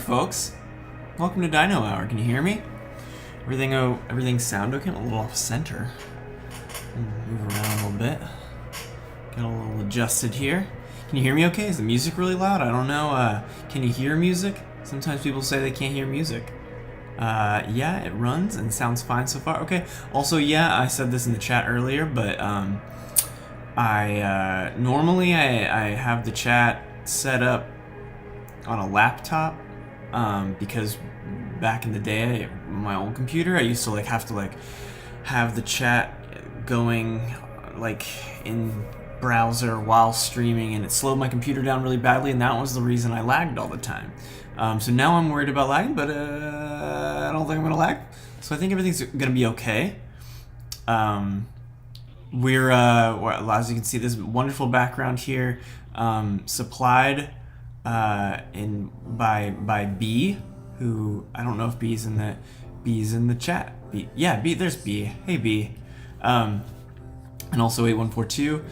folks. Welcome to Dino Hour. Can you hear me? Everything sound okay? I'm a little off center. Move around a little bit. Got a little adjusted here. Can you hear me okay? Is the music really loud? I don't know. Can you hear music? Sometimes people say they can't hear music. Yeah, it runs and sounds fine so far. Okay. Also, yeah, I said this in the chat earlier, but normally I have the chat set up on a laptop because back in the day, my old computer, I used to have to have the chat going in browser while streaming, and it slowed my computer down really badly, and that was the reason I lagged all the time. So now I'm worried about lagging, but I don't think I'm gonna lag. So I think everything's gonna be okay. We're as you can see, this wonderful background here, supplied by B, who I don't know if B's in the chat. B, yeah, B. There's B. Hey B, and also 8142,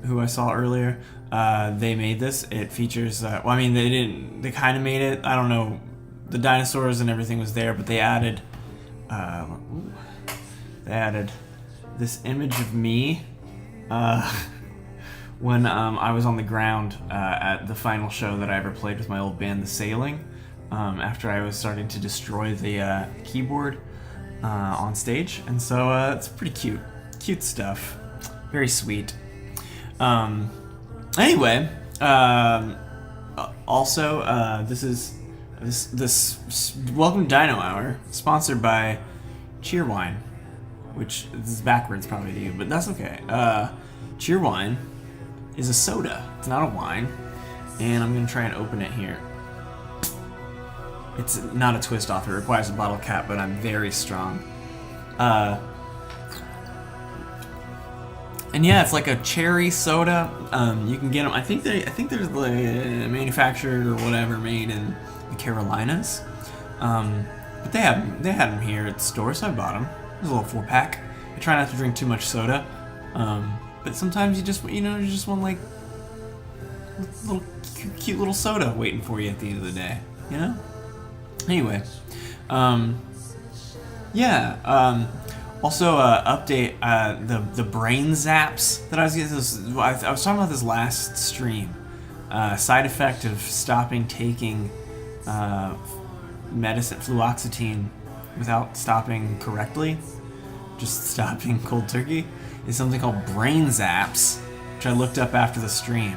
who I saw earlier. They made this. It features. Well, I mean, they didn't. They kind of made it. I don't know. The dinosaurs and everything was there, but they added. They added this image of me when I was on the ground at the final show that I ever played with my old band, The Sailing, after I was starting to destroy the keyboard on stage. And so it's pretty cute stuff, very sweet. Anyway, also this welcome to Dino Hour, sponsored by Cheerwine, which is backwards probably to you, but that's okay. Cheerwine is a soda. It's not a wine, and I'm gonna try and open it here. It's not a twist off. It requires a bottle cap, but I'm very strong. And yeah, it's like a cherry soda. You can get them. I think there's manufactured or whatever made in the Carolinas. But they had them here at the store, so I bought them. It was a little 4-pack. I try not to drink too much soda, but sometimes you just want like little cute little soda waiting for you at the end of the day, you know. Anyway, yeah. Also, update the brain zaps that I was getting. I was talking about this last stream. Side effect of stopping taking medicine, fluoxetine, without stopping correctly, just stopping cold turkey, is something called brain zaps, which I looked up after the stream.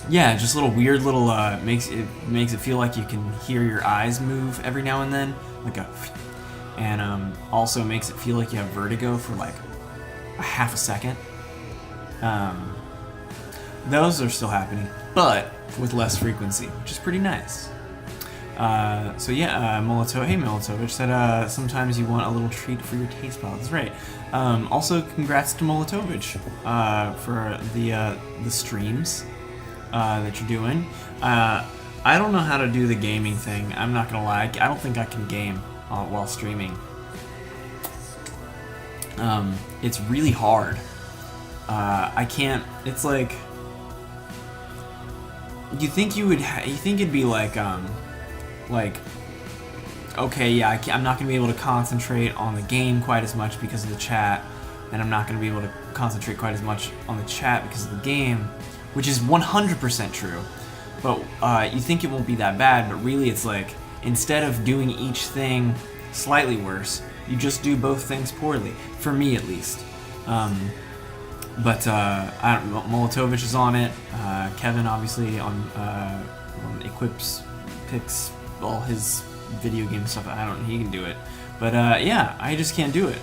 Yeah, just little weird little makes it feel like you can hear your eyes move every now and then, and also makes it feel like you have vertigo for like a half a second. Those are still happening, but with less frequency, which is pretty nice. So yeah, Molotovich said sometimes you want a little treat for your taste palate. That's right. Also, congrats to Molotovich for the streams that you're doing. I don't know how to do the gaming thing. I'm not gonna lie. I don't think I can game while streaming. It's really hard. I can't. It's like you think it'd be like okay, yeah, I'm not gonna be able to concentrate on the game quite as much because of the chat, and I'm not gonna be able to concentrate quite as much on the chat because of the game, which is 100% true. But you think it won't be that bad, but really it's like, instead of doing each thing slightly worse, you just do both things poorly, for me at least. But Molotovich is on it. Kevin obviously on picks all his video game stuff. He can do it. But yeah, I just can't do it.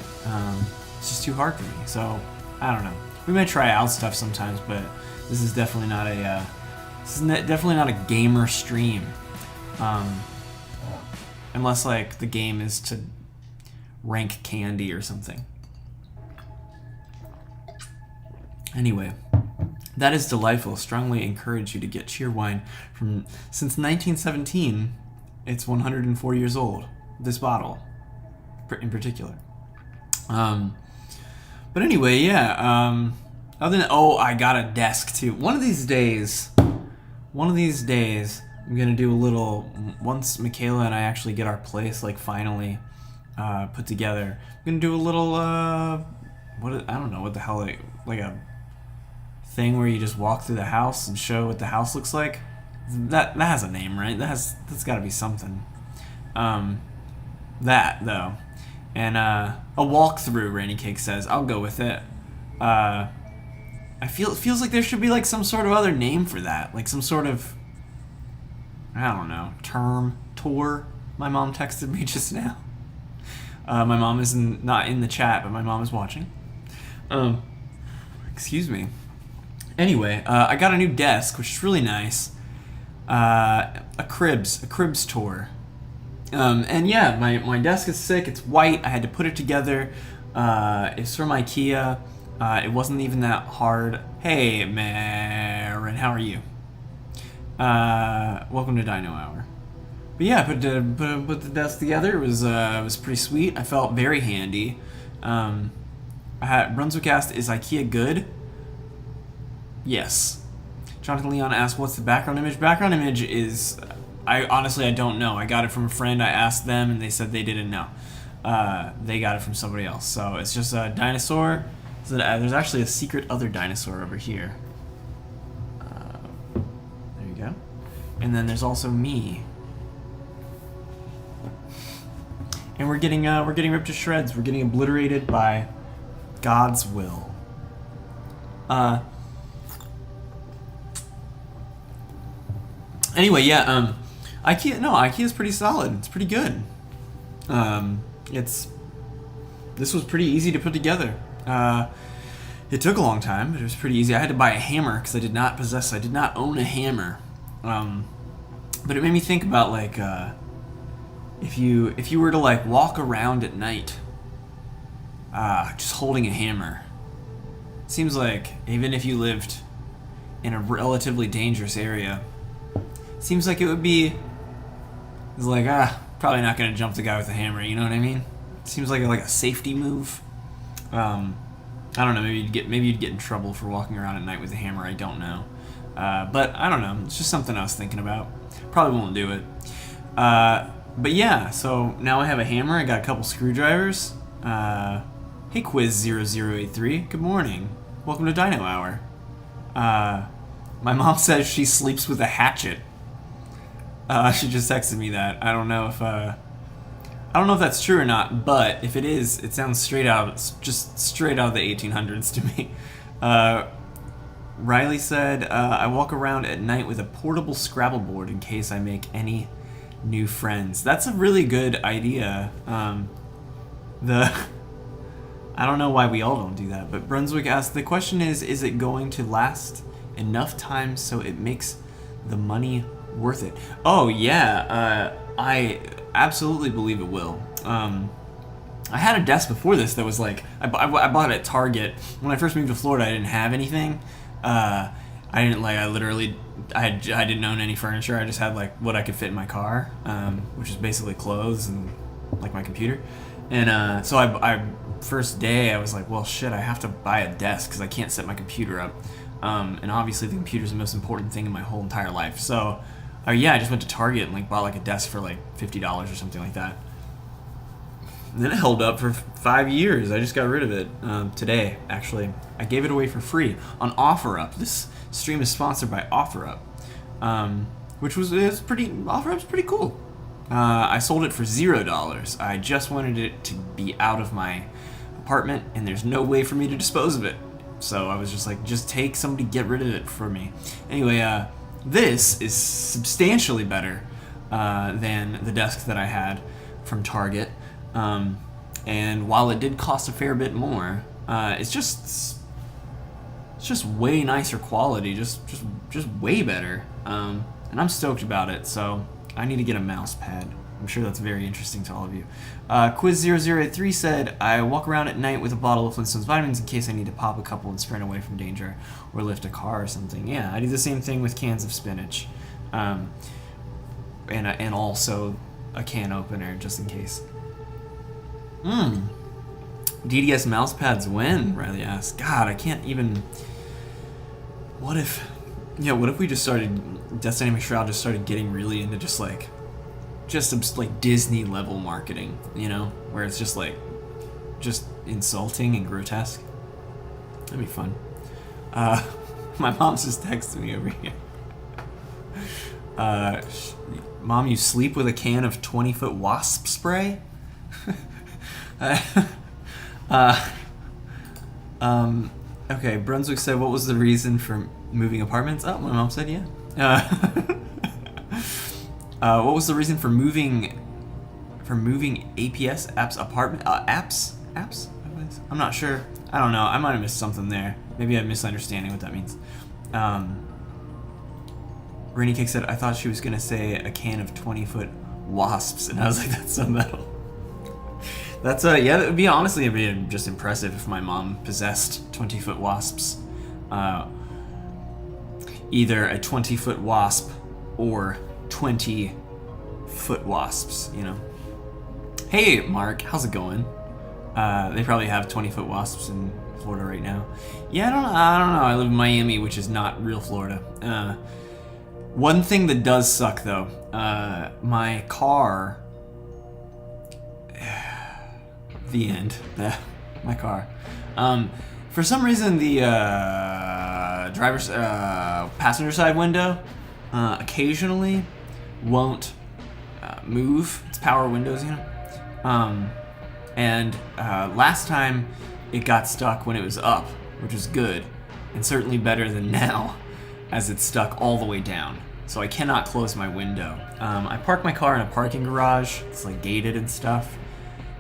It's just too hard for me. So I don't know. We might try out stuff sometimes, but this is definitely not a gamer stream. Unless the game is to rank candy or something. Anyway, that is delightful. Strongly encourage you to get Cheerwine since 1917. It's 104 years old. This bottle, in particular. But anyway, yeah. Other than I got a desk too. One of these days, one of these days, I'm gonna do a little. Once Michaela and I actually get our place like finally put together, I'm gonna do a little. I don't know what the hell like a thing where you just walk through the house and show what the house looks like. That has a name, right? That's got to be something. That though, and a walkthrough. Rainy Cake says I'll go with it. It feels like there should be like some sort of other name for that, like some sort of, I don't know, term, tour. My mom texted me just now. My mom is not in the chat, but my mom is watching. Excuse me. Anyway, I got a new desk, which is really nice. A cribs tour. And yeah, my desk is sick. It's white. I had to put it together. It's from IKEA. It wasn't even that hard. Hey, Marin, how are you? Welcome to Dino Hour. But yeah, put the desk together. It was pretty sweet. I felt very handy. Brunswick asked, "Is IKEA good?" Yes. Jonathan Leon asked, "What's the background image?" Background image is, I don't know. I got it from a friend. I asked them, and they said they didn't know. They got it from somebody else. So it's just a dinosaur. So there's actually a secret other dinosaur over here. There you go. And then there's also me. And we're getting ripped to shreds. We're getting obliterated by God's will. Anyway, yeah. IKEA's pretty solid. It's pretty good. This was pretty easy to put together. It took a long time, but it was pretty easy. I had to buy a hammer because I did not own a hammer. But it made me think about like if you were to like walk around at night, just holding a hammer. It seems like even if you lived in a relatively dangerous area, it seems like it would be. It's like probably not gonna jump the guy with the hammer. You know what I mean? It seems like a safety move. I don't know. Maybe you'd get in trouble for walking around at night with a hammer. I don't know. But I don't know. It's just something I was thinking about. Probably won't do it. But yeah. So now I have a hammer. I got a couple screwdrivers. Hey, Quiz0083. Good morning. Welcome to Dino Hour. My mom says she sleeps with a hatchet. She just texted me that. I don't know if that's true or not, but if it is, it sounds straight out of the 1800s to me. Riley said, I walk around at night with a portable Scrabble board in case I make any new friends. That's a really good idea. I don't know why we all don't do that, but Brunswick asked, the question is it going to last enough time so it makes the money worth it? Oh yeah, I absolutely believe it will. I had a desk before this that was like I bought it at Target. When I first moved to Florida, I didn't have anything. I didn't own any furniture. I just had like what I could fit in my car, which is basically clothes and like my computer. And so I first day I was like, well shit, I have to buy a desk because I can't set my computer up. And obviously the computer's the most important thing in my whole entire life. So yeah, I just went to Target and like bought like a desk for like $50 or something like that. And then it held up for 5 years. I just got rid of it today, actually. I gave it away for free on OfferUp. This stream is sponsored by OfferUp, OfferUp's pretty cool. I sold it for $0. I just wanted it to be out of my apartment, and there's no way for me to dispose of it. So I was just like, just take somebody, get rid of it for me. Anyway, this is substantially better than the desk that I had from Target. And while it did cost a fair bit more, it's just way nicer quality, just way better. And I'm stoked about it. So I need to get a mouse pad. I'm sure that's very interesting to all of you. Quiz0083 said, I walk around at night with a bottle of Flintstones vitamins in case I need to pop a couple and sprint away from danger or lift a car or something. Yeah, I do the same thing with cans of spinach. And also a can opener just in case. DDS mouse pads when? Riley asked. God, I can't even. What if Yeah, what if we just started, Destiny Shroud just started getting really into just like Disney level marketing, you know, where it's just like, just insulting and grotesque. That'd be fun. My mom's just texting me over here. Mom, you sleep with a can of 20-foot wasp spray? Okay, Brunswick said, what was the reason for moving apartments? Oh, my mom said, yeah. What was the reason for moving APS apps apartment apps? I'm not sure. I don't know. I might have missed something there. Maybe I'm misunderstanding what that means. Rainy Cake said, I thought she was gonna say a can of 20-foot wasps, and I was like, that's so metal. That's yeah, that would be honestly just impressive if my mom possessed 20-foot wasps. Either a 20-foot wasp or 20-foot wasps, you know. Hey, Mark, how's it going? They probably have 20-foot wasps in Florida right now. Yeah, I don't know. I live in Miami, which is not real Florida. One thing that does suck, though, my car. The end. My car. For some reason, the passenger side window occasionally won't move. It's power windows, you know. And last time it got stuck when it was up, which was good, and certainly better than now, as it's stuck all the way down. So I cannot close my window. I park my car in a parking garage. It's like gated and stuff.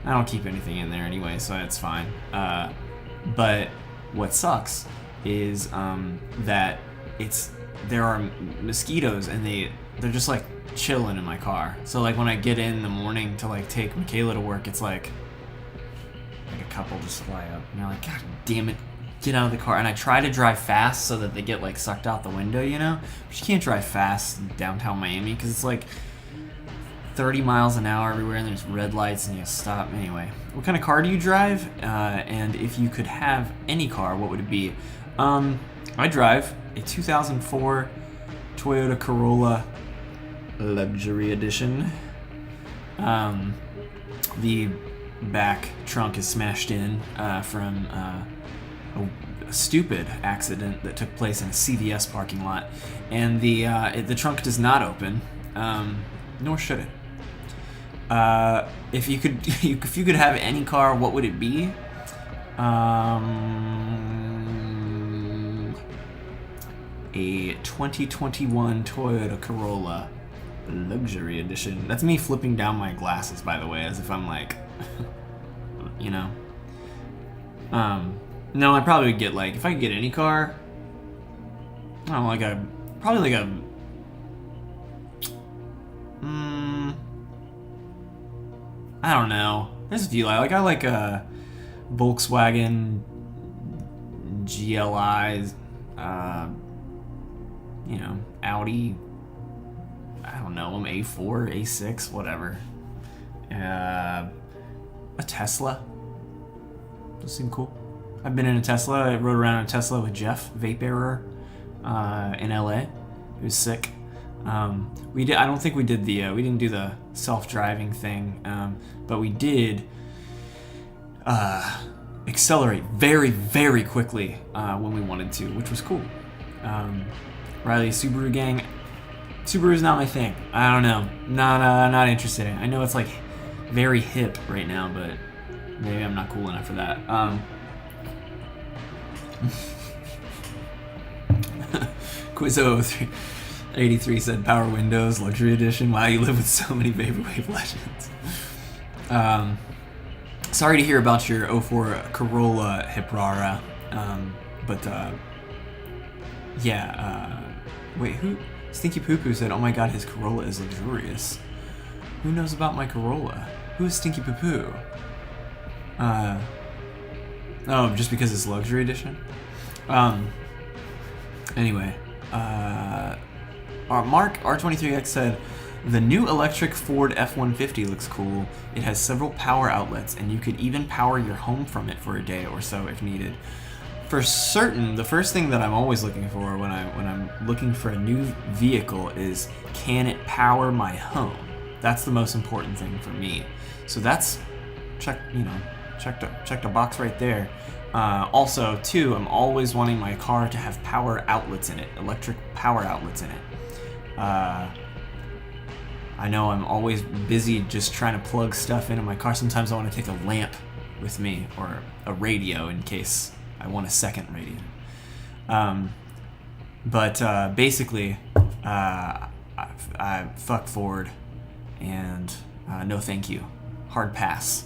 I don't keep anything in there anyway, so it's fine. But what sucks is that there are mosquitoes and they're just like chilling in my car. So like when I get in the morning to like take Michaela to work, it's like a couple just fly up and they're like, God damn it, get out of the car. And I try to drive fast so that they get like sucked out the window, you know? But you can't drive fast in downtown Miami because it's like 30 miles an hour everywhere and there's red lights and you stop. Anyway, what kind of car do you drive? And if you could have any car, what would it be? I drive a 2004 Toyota Corolla Luxury Edition. The back trunk is smashed in from a stupid accident that took place in a CVS parking lot, and the trunk does not open, nor should it. If you could have any car, what would it be? A 2021 Toyota Corolla Luxury Edition. That's me flipping down my glasses, by the way, as if I'm like, you know. No, I probably would get like, if I could get any car, I don't know, probably like a I don't know. There's a few. I like a Volkswagen GLI, you know, Audi. I don't know, A4, A6, whatever. A Tesla. Those seem cool. I've been in a Tesla. I rode around in a Tesla with Jeff, vape bearer, in LA. It was sick. We did. I don't think we did we didn't do the self-driving thing, but we did accelerate very, very quickly when we wanted to, which was cool. Riley, Subaru gang. Subaru's not my thing. I don't know. Not interested in it. I know it's like very hip right now, but maybe I'm not cool enough for that. Quizzo 83 said Power Windows Luxury Edition. Wow, you live with so many Vaporwave legends. Sorry to hear about your 04 Corolla Hiprara. Wait, who? Stinky Poo Poo said, oh my god, his Corolla is luxurious. Who knows about my Corolla? Who is Stinky Poo Poo? Oh, just because it's luxury edition? Anyway, Mark R23X said, the new electric Ford F-150 looks cool. It has several power outlets, and you could even power your home from it for a day or so if needed. for certain, the first thing that I'm always looking for when I'm looking for a new vehicle is, can it power my home? That's the most important thing for me. So that's check the box right there. Also, too, I'm always wanting my car to have power outlets in it, electric power outlets in it. I know I'm always busy just trying to plug stuff into my car. Sometimes I want to take a lamp with me or a radio in case I want a second radio. But basically, I fuck Ford and no thank you. Hard pass.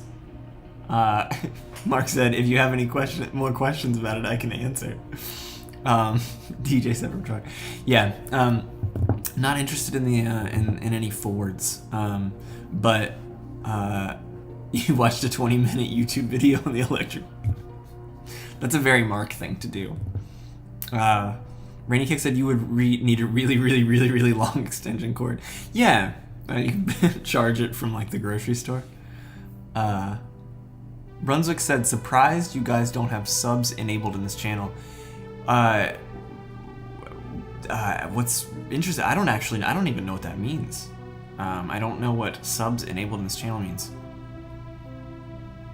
Mark said, if you have any more questions about it, I can answer. DJ said from truck. Yeah, not interested in the in any Fords. But you watched a 20-minute YouTube video on the electric. That's a very Mark thing to do. Rainy Kick said you would need a really long extension cord. Yeah, you can charge it from like the grocery store. Brunswick said, surprised you guys don't have subs enabled in this channel. What's interesting, I don't even know what that means. I don't know what subs enabled in this channel means.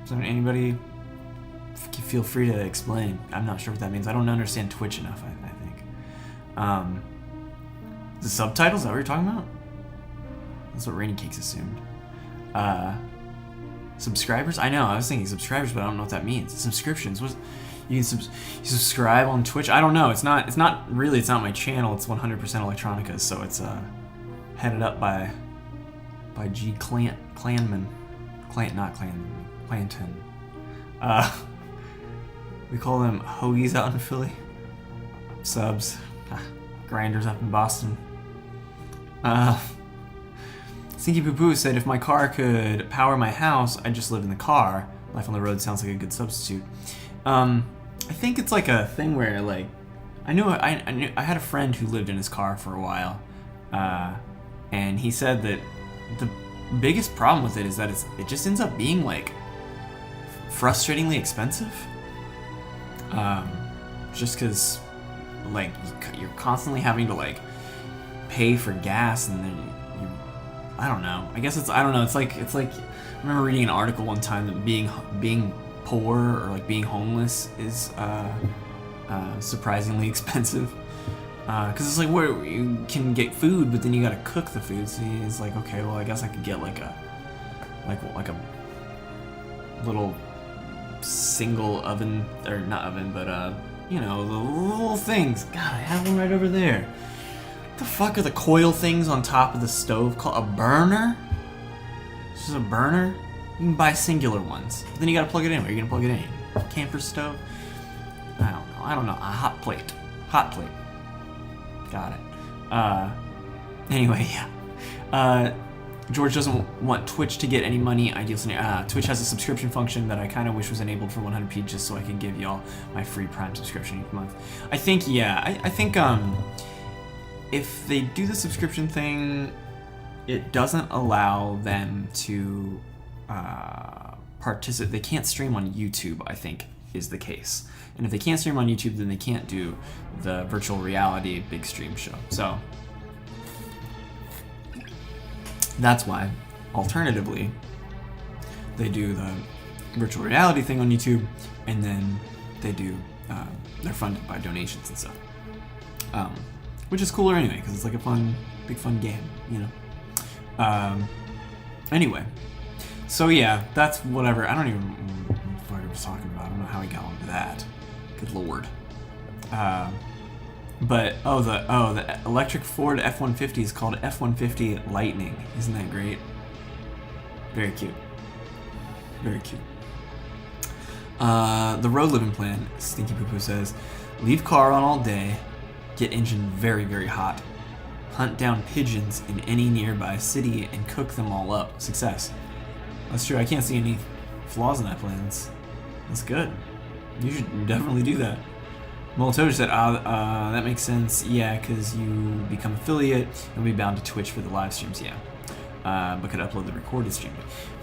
So anybody feel free to explain. I'm not sure what that means. I don't understand Twitch enough, I think. The subtitles, is that what you're talking about? That's what Rainy Cakes assumed. Subscribers? I know, I was thinking subscribers, but I don't know what that means. Subscriptions. You subscribe on Twitch? I don't know. It's not my channel. It's 100% Electronica, so it's headed up by G Clanton. We call them hoagies out in Philly. Subs. Grinders up in Boston. Stinky Poo Poo said, if my car could power my house, I'd just live in the car. Life on the road sounds like a good substitute. I think it's like a thing where, like, I had a friend who lived in his car for a while, and he said that the biggest problem with it is that it just ends up being like frustratingly expensive. Just because, like, you're constantly having to like pay for gas, and then I don't know. I guess it's like I remember reading an article one time that being poor or like being homeless is surprisingly expensive. Because it's like where you can get food, but then you gotta cook the food. So it's like, okay, well, I guess I could get like a little single oven, or not oven, but the little things. God, I have one right over there. What the fuck are the coil things on top of the stove called? A burner? This is a burner? You can buy singular ones. But then you gotta plug it in. Where are you gonna plug it in? Camper stove? I don't know. A hot plate. Hot plate. Got it. Anyway, yeah. George doesn't want Twitch to get any money. Ideal scenario. Twitch has a subscription function that I kind of wish was enabled for 100p, just so I can give y'all my free Prime subscription each month. I think, yeah. I think if they do the subscription thing, it doesn't allow them to participate. They can't stream on YouTube, I think, is the case. And if they can't stream on YouTube, then they can't do the virtual reality big stream show. So that's why, alternatively, they do the virtual reality thing on YouTube, and then they do, they're funded by donations and stuff. Which is cooler anyway, because it's like a big fun game, you know? Anyway, so yeah, that's whatever. I don't even know what I was talking about. I don't know how we got onto that. Good lord. But the electric Ford F-150 is called F-150 Lightning. Isn't that great? Very cute. Very cute. The road living plan, Stinky Poo Poo says, leave car on all day, get engine very, very hot, hunt down pigeons in any nearby city, and cook them all up. Success. That's true. I can't see any flaws in that plan. That's good. You should definitely do that. Molotov said, that makes sense. Yeah, because you become affiliate and be bound to Twitch for the live streams. Yeah. But could upload the recorded stream.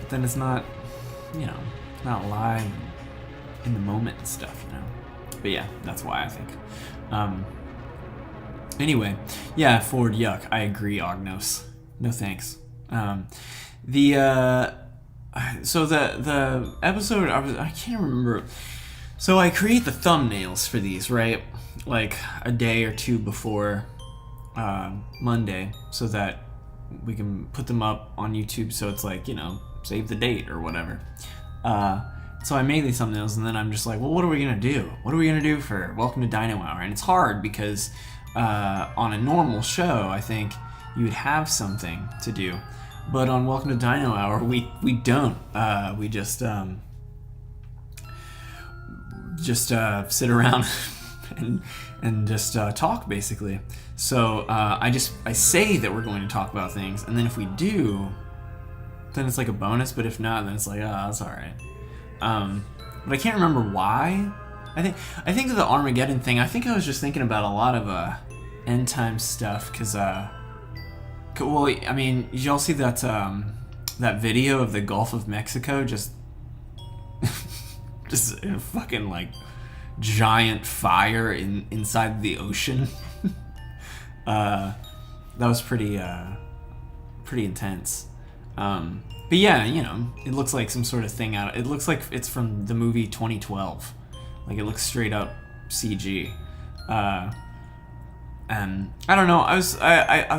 But then it's not, not live in the moment and stuff, But yeah, that's why I think. Anyway, yeah, Ford, yuck. I agree, Ognos. No thanks. So the episode I can't remember. So I create the thumbnails for these, right? Like a day or two before Monday, so that we can put them up on YouTube. So it's like, save the date or whatever. So I made these thumbnails, and then I'm just like, well, what are we gonna do? What are we gonna do for Welcome to Dino Hour? And it's hard because on a normal show, I think you would have something to do, but on Welcome to Dino Hour, we don't. We just sit around and just talk, basically. So I say that we're going to talk about things, and then if we do, then it's like a bonus. But if not, then it's like, oh, that's all right. But I can't remember why. I think the Armageddon thing. I think I was just thinking about a lot of end time stuff, because well, I mean, did y'all see that that video of the Gulf of Mexico just a fucking like giant fire inside the ocean? That was pretty intense. But yeah, it looks like some sort of thing it looks like it's from the movie 2012. Like, it looks straight up CG. And I don't know. I was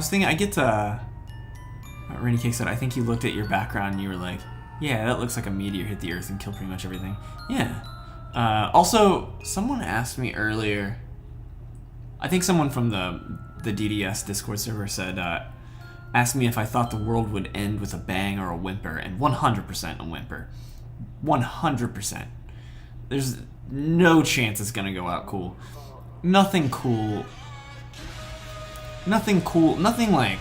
thinking, I get to. Rennie Cake said, I think you looked at your background and you were like, yeah, that looks like a meteor hit the Earth and killed pretty much everything. Yeah. Also, someone asked me earlier. I think someone from the DDS Discord server said, asked me if I thought the world would end with a bang or a whimper, and 100% a whimper. 100%. There's no chance it's gonna go out cool. Nothing cool. Nothing like,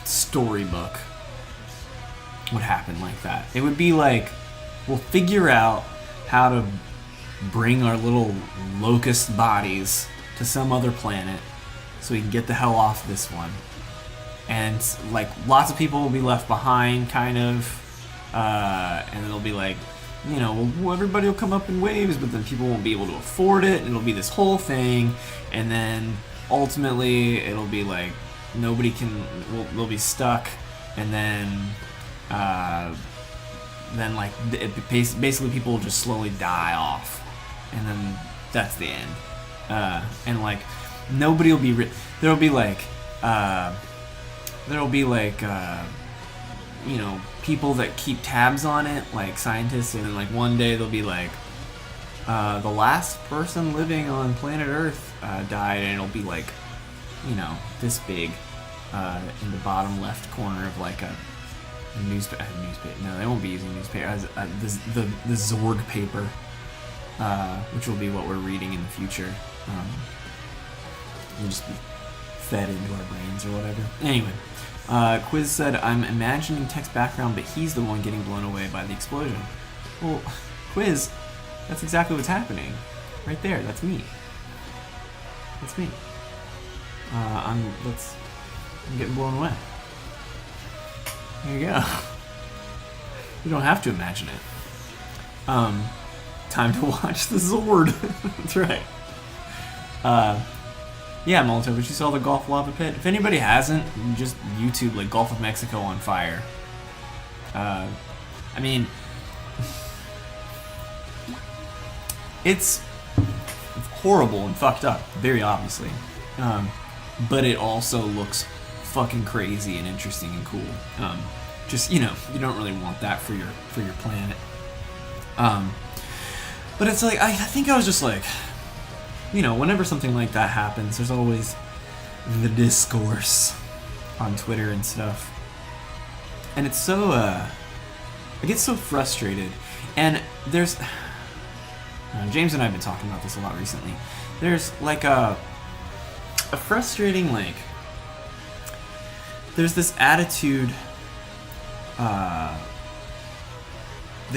storybook would happen like that. It would be like, we'll figure out how to bring our little locust bodies to some other planet so we can get the hell off this one. And like, lots of people will be left behind, kind of, and it'll be like, everybody will come up in waves, but then people won't be able to afford it, and it'll be this whole thing, and then ultimately it'll be like they'll be stuck, and then like basically people will just slowly die off, and then that's the end. And like, nobody will be there'll be like people that keep tabs on it, like scientists, and then like one day they'll be like, the last person living on planet Earth died, and it'll be like, this big in the bottom left corner of like a newspaper. No, they won't be using newspaper as the Zorg paper, which will be what we're reading in the future. We'll just be fed into our brains or whatever. Anyway. Quiz said, I'm imagining text background, but he's the one getting blown away by the explosion. Well, Quiz, that's exactly what's happening. Right there, that's me. That's me. I'm getting blown away. There you go. You don't have to imagine it. Time to watch the Zord. That's right. Yeah, Molotov, but you saw the Gulf lava pit? If anybody hasn't, just YouTube, like, Gulf of Mexico on fire. I mean, it's horrible and fucked up, very obviously. But it also looks fucking crazy and interesting and cool. Just, you don't really want that for your planet. But it's like, I think I was just like, whenever something like that happens, there's always the discourse on Twitter and stuff. And it's so, I get so frustrated. And there's, James and I have been talking about this a lot recently. There's like a frustrating, like, there's this attitude that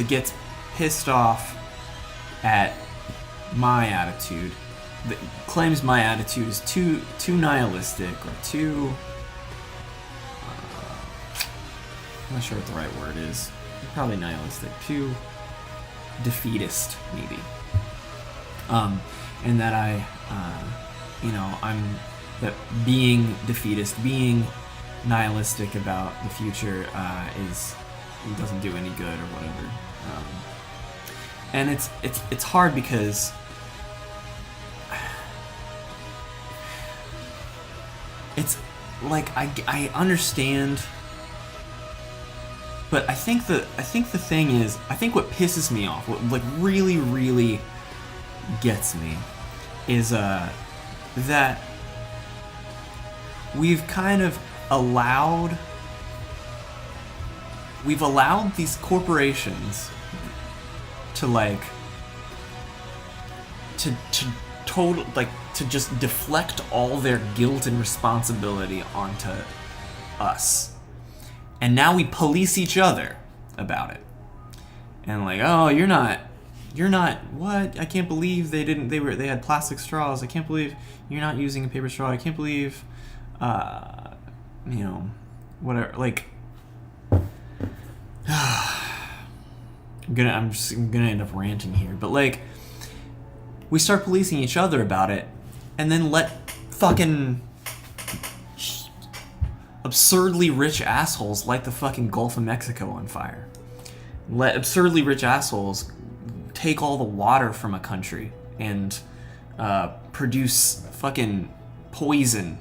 gets pissed off at my attitude, that claims my attitude is too nihilistic or too I'm not sure what the right word is. Probably nihilistic. Too defeatist, maybe. And that that being defeatist, being nihilistic about the future it doesn't do any good or whatever. And it's hard because it's like I understand, but I think the thing is, I think what pisses me off, what like really really gets me, is that we've allowed these corporations to just deflect all their guilt and responsibility onto us. And now we police each other about it. And like, oh, you're not what? I can't believe they had plastic straws. I can't believe you're not using a paper straw. I can't believe whatever, like I'm gonna end up ranting here, but like we start policing each other about it and then let fucking absurdly rich assholes light the fucking Gulf of Mexico on fire. Let absurdly rich assholes take all the water from a country and produce fucking poison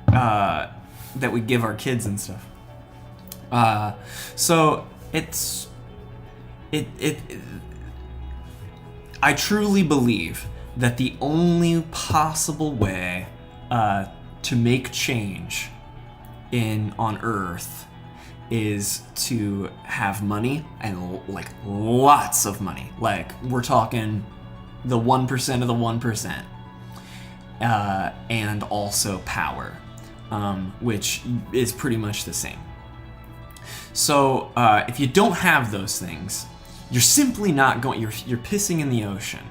that we give our kids and stuff. So I truly believe that the only possible way to make change on Earth is to have money, and like lots of money. Like we're talking the 1% of the 1%, and also power, which is pretty much the same. So if you don't have those things, you're simply not going. You're pissing in the ocean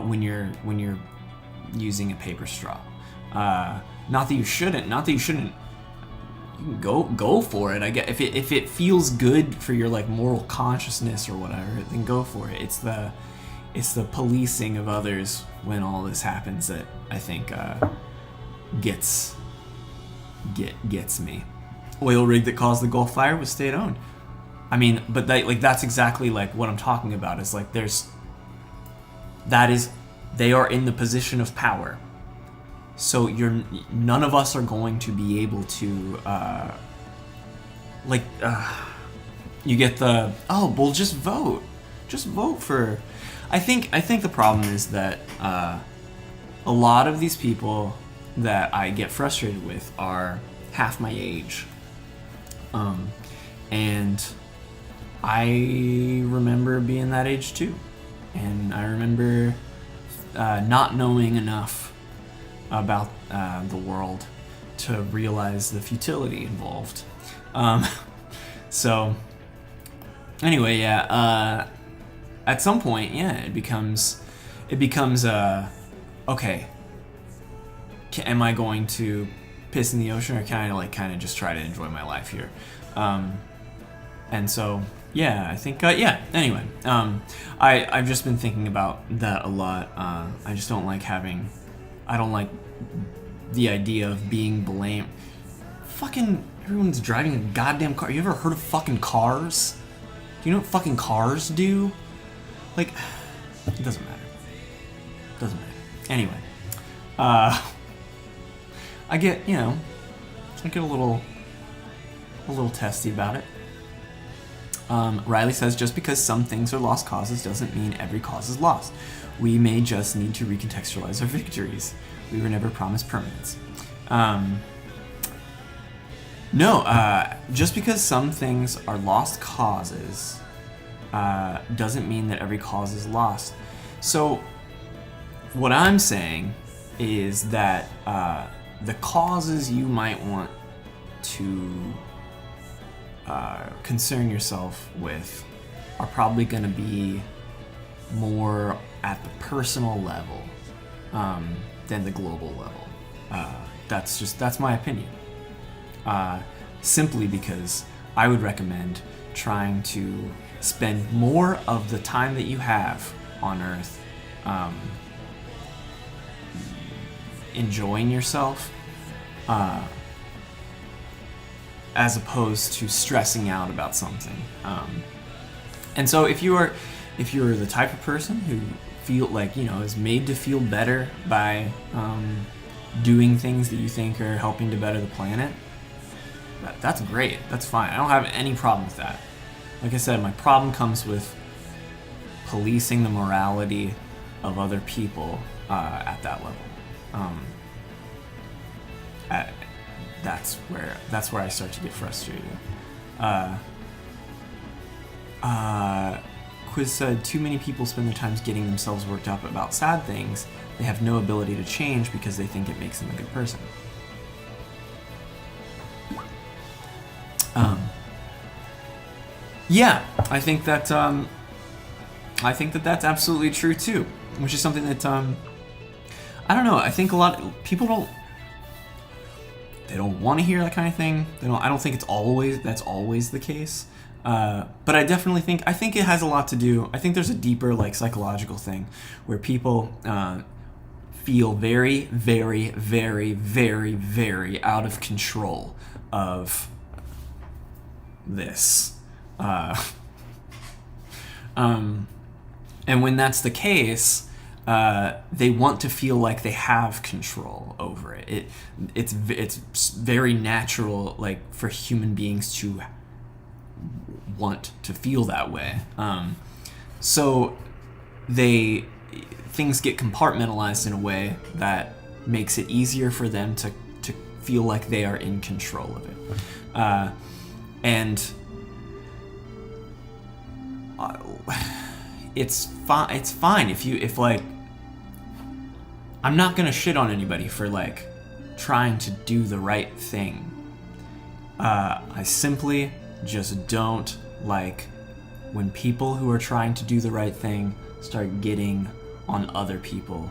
when you're using a paper straw. Not that you shouldn't. You can go for it. I guess if it feels good for your like moral consciousness or whatever, then go for it. It's the policing of others when all this happens that I think gets me. Oil rig that caused the Gulf fire was state-owned. I mean, but that's exactly like what I'm talking about. Is like they are in the position of power. So none of us are going to be able to you get the just vote for. I think the problem is that a lot of these people that I get frustrated with are half my age. And I remember being that age too. And I remember not knowing enough about the world to realize the futility involved. So anyway, yeah, at some point, yeah, it becomes okay, am I going to piss in the ocean, or can I kind of just try to enjoy my life here? And so yeah, I think anyway, I've just been thinking about that a lot. I just don't like I don't like the idea of being blamed. Fucking everyone's driving a goddamn car. You ever heard of fucking cars? Do you know what fucking cars do? Like, it doesn't matter. Anyway, I get a little testy about it. Riley says, just because some things are lost causes doesn't mean every cause is lost. We may just need to recontextualize our victories. We were never promised permanence. Just because some things are lost causes doesn't mean that every cause is lost. So what I'm saying is that the causes you might want to concern yourself with are probably going to be more at the personal level than the global level. That's my opinion. Simply because I would recommend trying to spend more of the time that you have on Earth enjoying yourself, as opposed to stressing out about something. And so if you're the type of person who feel like, is made to feel better by doing things that you think are helping to better the planet, that's great. That's fine. I don't have any problem with that. Like I said, my problem comes with policing the morality of other people at that level. That's where I start to get frustrated. Quiz said, too many people spend their time getting themselves worked up about sad things they have no ability to change because they think it makes them a good person. Yeah, I think that that's absolutely true too, which is something that I don't know. I think a lot of people don't want to hear that kind of thing. I don't think that's always the case. But I definitely think it has a lot to do. I think there's a deeper psychological thing where people feel very, very, very, very, very out of control of this. And when that's the case, they want to feel like they have control over it. It's very natural, for human beings to want to feel that way. So things get compartmentalized in a way that makes it easier for them to feel like they are in control of it. And it's fine if I'm not gonna shit on anybody for trying to do the right thing. I simply just don't like when people who are trying to do the right thing start getting on other people.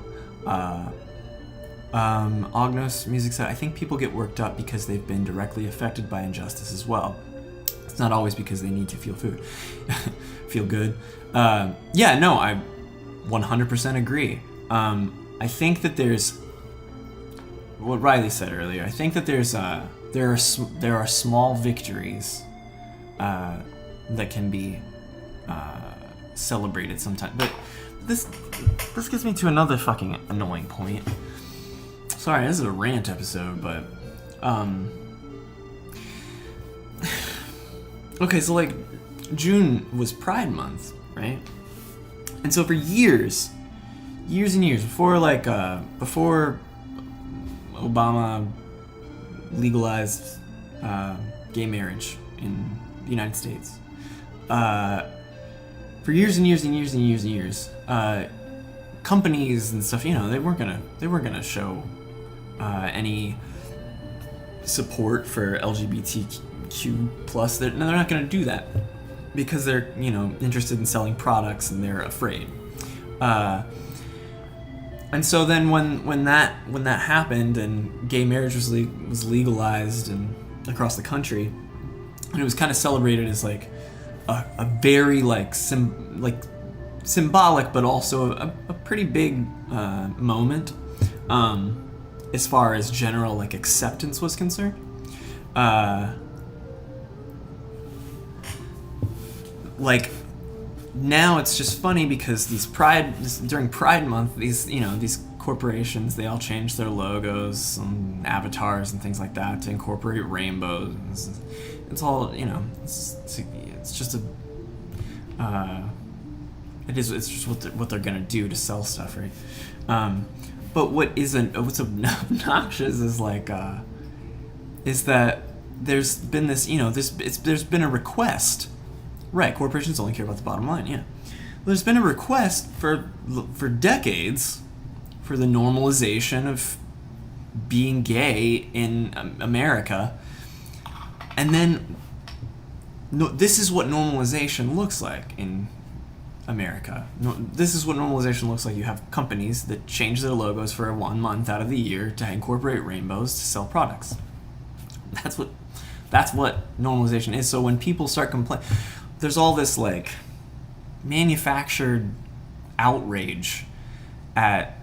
Ognos Music said, I think people get worked up because they've been directly affected by injustice as well. It's not always because they need to feel good. Yeah, no, I 100% agree. I think that there's what Riley said earlier. I think that there are small victories that can be celebrated sometimes. But this gets me to another fucking annoying point. Sorry, this is a rant episode, but okay, so June was Pride Month, right? And so for years and years before before Obama legalized gay marriage in the United States, for years and years and years and years and years, companies and stuff, they weren't gonna show any support for LGBTQ plus. They're not gonna do that because they're interested in selling products and they're afraid. And so then when that happened and gay marriage was legalized and across the country, and it was kind of celebrated as a very symbolic but also a pretty big moment as far as general acceptance was concerned. Now it's just funny because during Pride Month, these corporations, they all change their logos and avatars and things like that to incorporate rainbows. It's all, it's just it's just what they're gonna do to sell stuff, right? But what's obnoxious is that there's been this, there's been a request. Right, corporations only care about the bottom line, yeah. There's been a request for decades for the normalization of being gay in America. And then this is what normalization looks like in America. This is what normalization looks like. You have companies that change their logos for 1 month out of the year to incorporate rainbows to sell products. That's That's what normalization is. So when people start complaining, there's all this like manufactured outrage at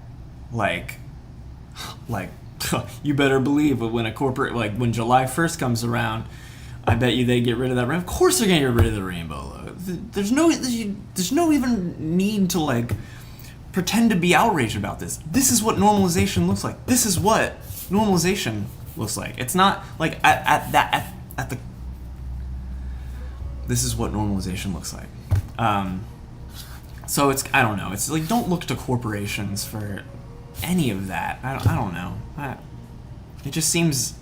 like you better believe when a corporate, like when July 1st comes around, I bet you they get rid of that rainbow. Of course they're gonna get rid of the rainbow. There's no even need to like pretend to be outraged about this. This is what normalization looks like. This is what normalization looks like. It's not like this is what normalization looks like. So it's, I don't know. It's like, don't look to corporations for any of that. I don't know. It just seems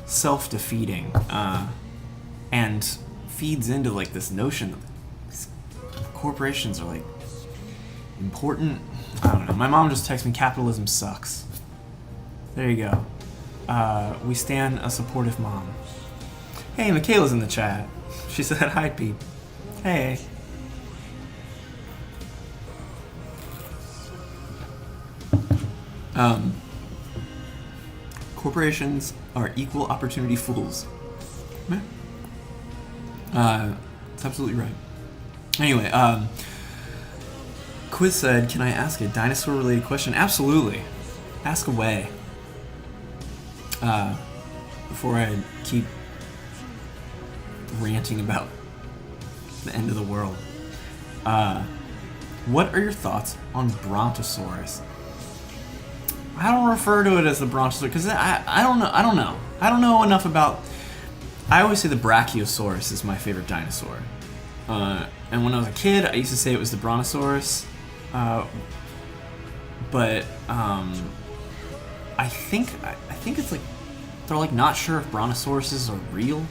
self-defeating, and feeds into like this notion that corporations are like important. I don't know. My mom just texted me, capitalism sucks. There you go. We stand a supportive mom. Hey, Michaela's in the chat. She said, hi, Pete. Hey. Corporations are equal opportunity fools. It's absolutely right. Anyway, Quiz said, can I ask a dinosaur-related question? Absolutely. Ask away. Before I keep ranting about the end of the world. What are your thoughts on Brontosaurus? I don't refer to it as the Brontosaurus because I don't know. I don't know enough about. I always say the Brachiosaurus is my favorite dinosaur. And when I was a kid, I used to say it was the Brontosaurus. But I think it's like they're like not sure if Brontosauruses are real.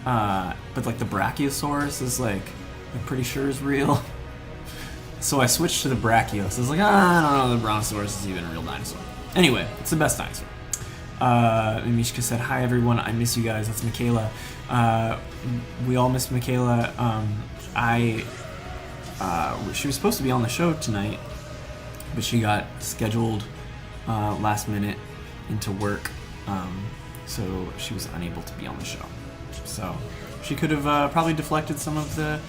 But like the Brachiosaurus is like I'm pretty sure is real. So I switched to the Brachios. I was like, I don't know if the Brontosaurus is even a real dinosaur. Anyway, it's the best dinosaur. Mishka said, hi everyone, I miss you guys. That's Michaela. We all missed Michaela. She was supposed to be on the show tonight, but she got scheduled last minute into work, so she was unable to be on the show. So she could have probably deflected some of the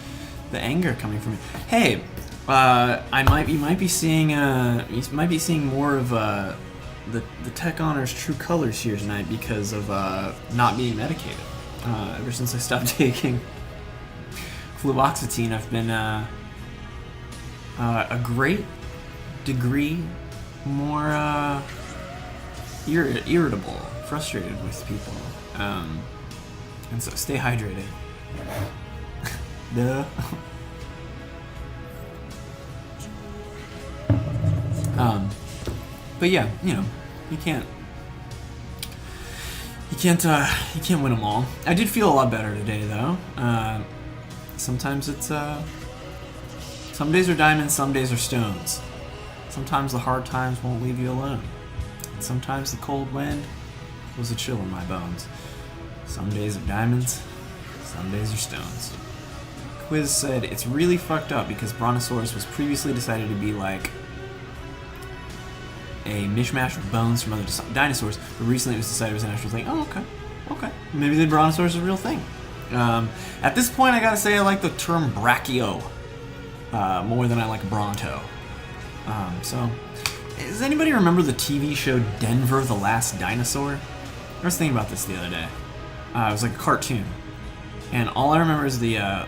anger coming from me. Hey, you might be seeing more of the Tech Honors True Colors here tonight because of not being medicated. Ever since I stopped taking fluoxetine, I've been a great degree more irritable, frustrated with people, and so stay hydrated. Duh. But yeah, you know, you can't win them all. I did feel a lot better today, though. Sometimes it's some days are diamonds, some days are stones. Sometimes the hard times won't leave you alone. And sometimes the cold wind was a chill in my bones. Some days are diamonds, some days are stones. Quiz said it's really fucked up because Brontosaurus was previously decided to be like a mishmash of bones from other dinosaurs, but recently it was decided it was an actual thing. Oh, okay. Maybe the Brontosaurus is a real thing. At this point, I gotta say I like the term brachio more than I like Bronto. So, does anybody remember the TV show Denver the Last Dinosaur? I was thinking about this the other day. It was like a cartoon, and all I remember is the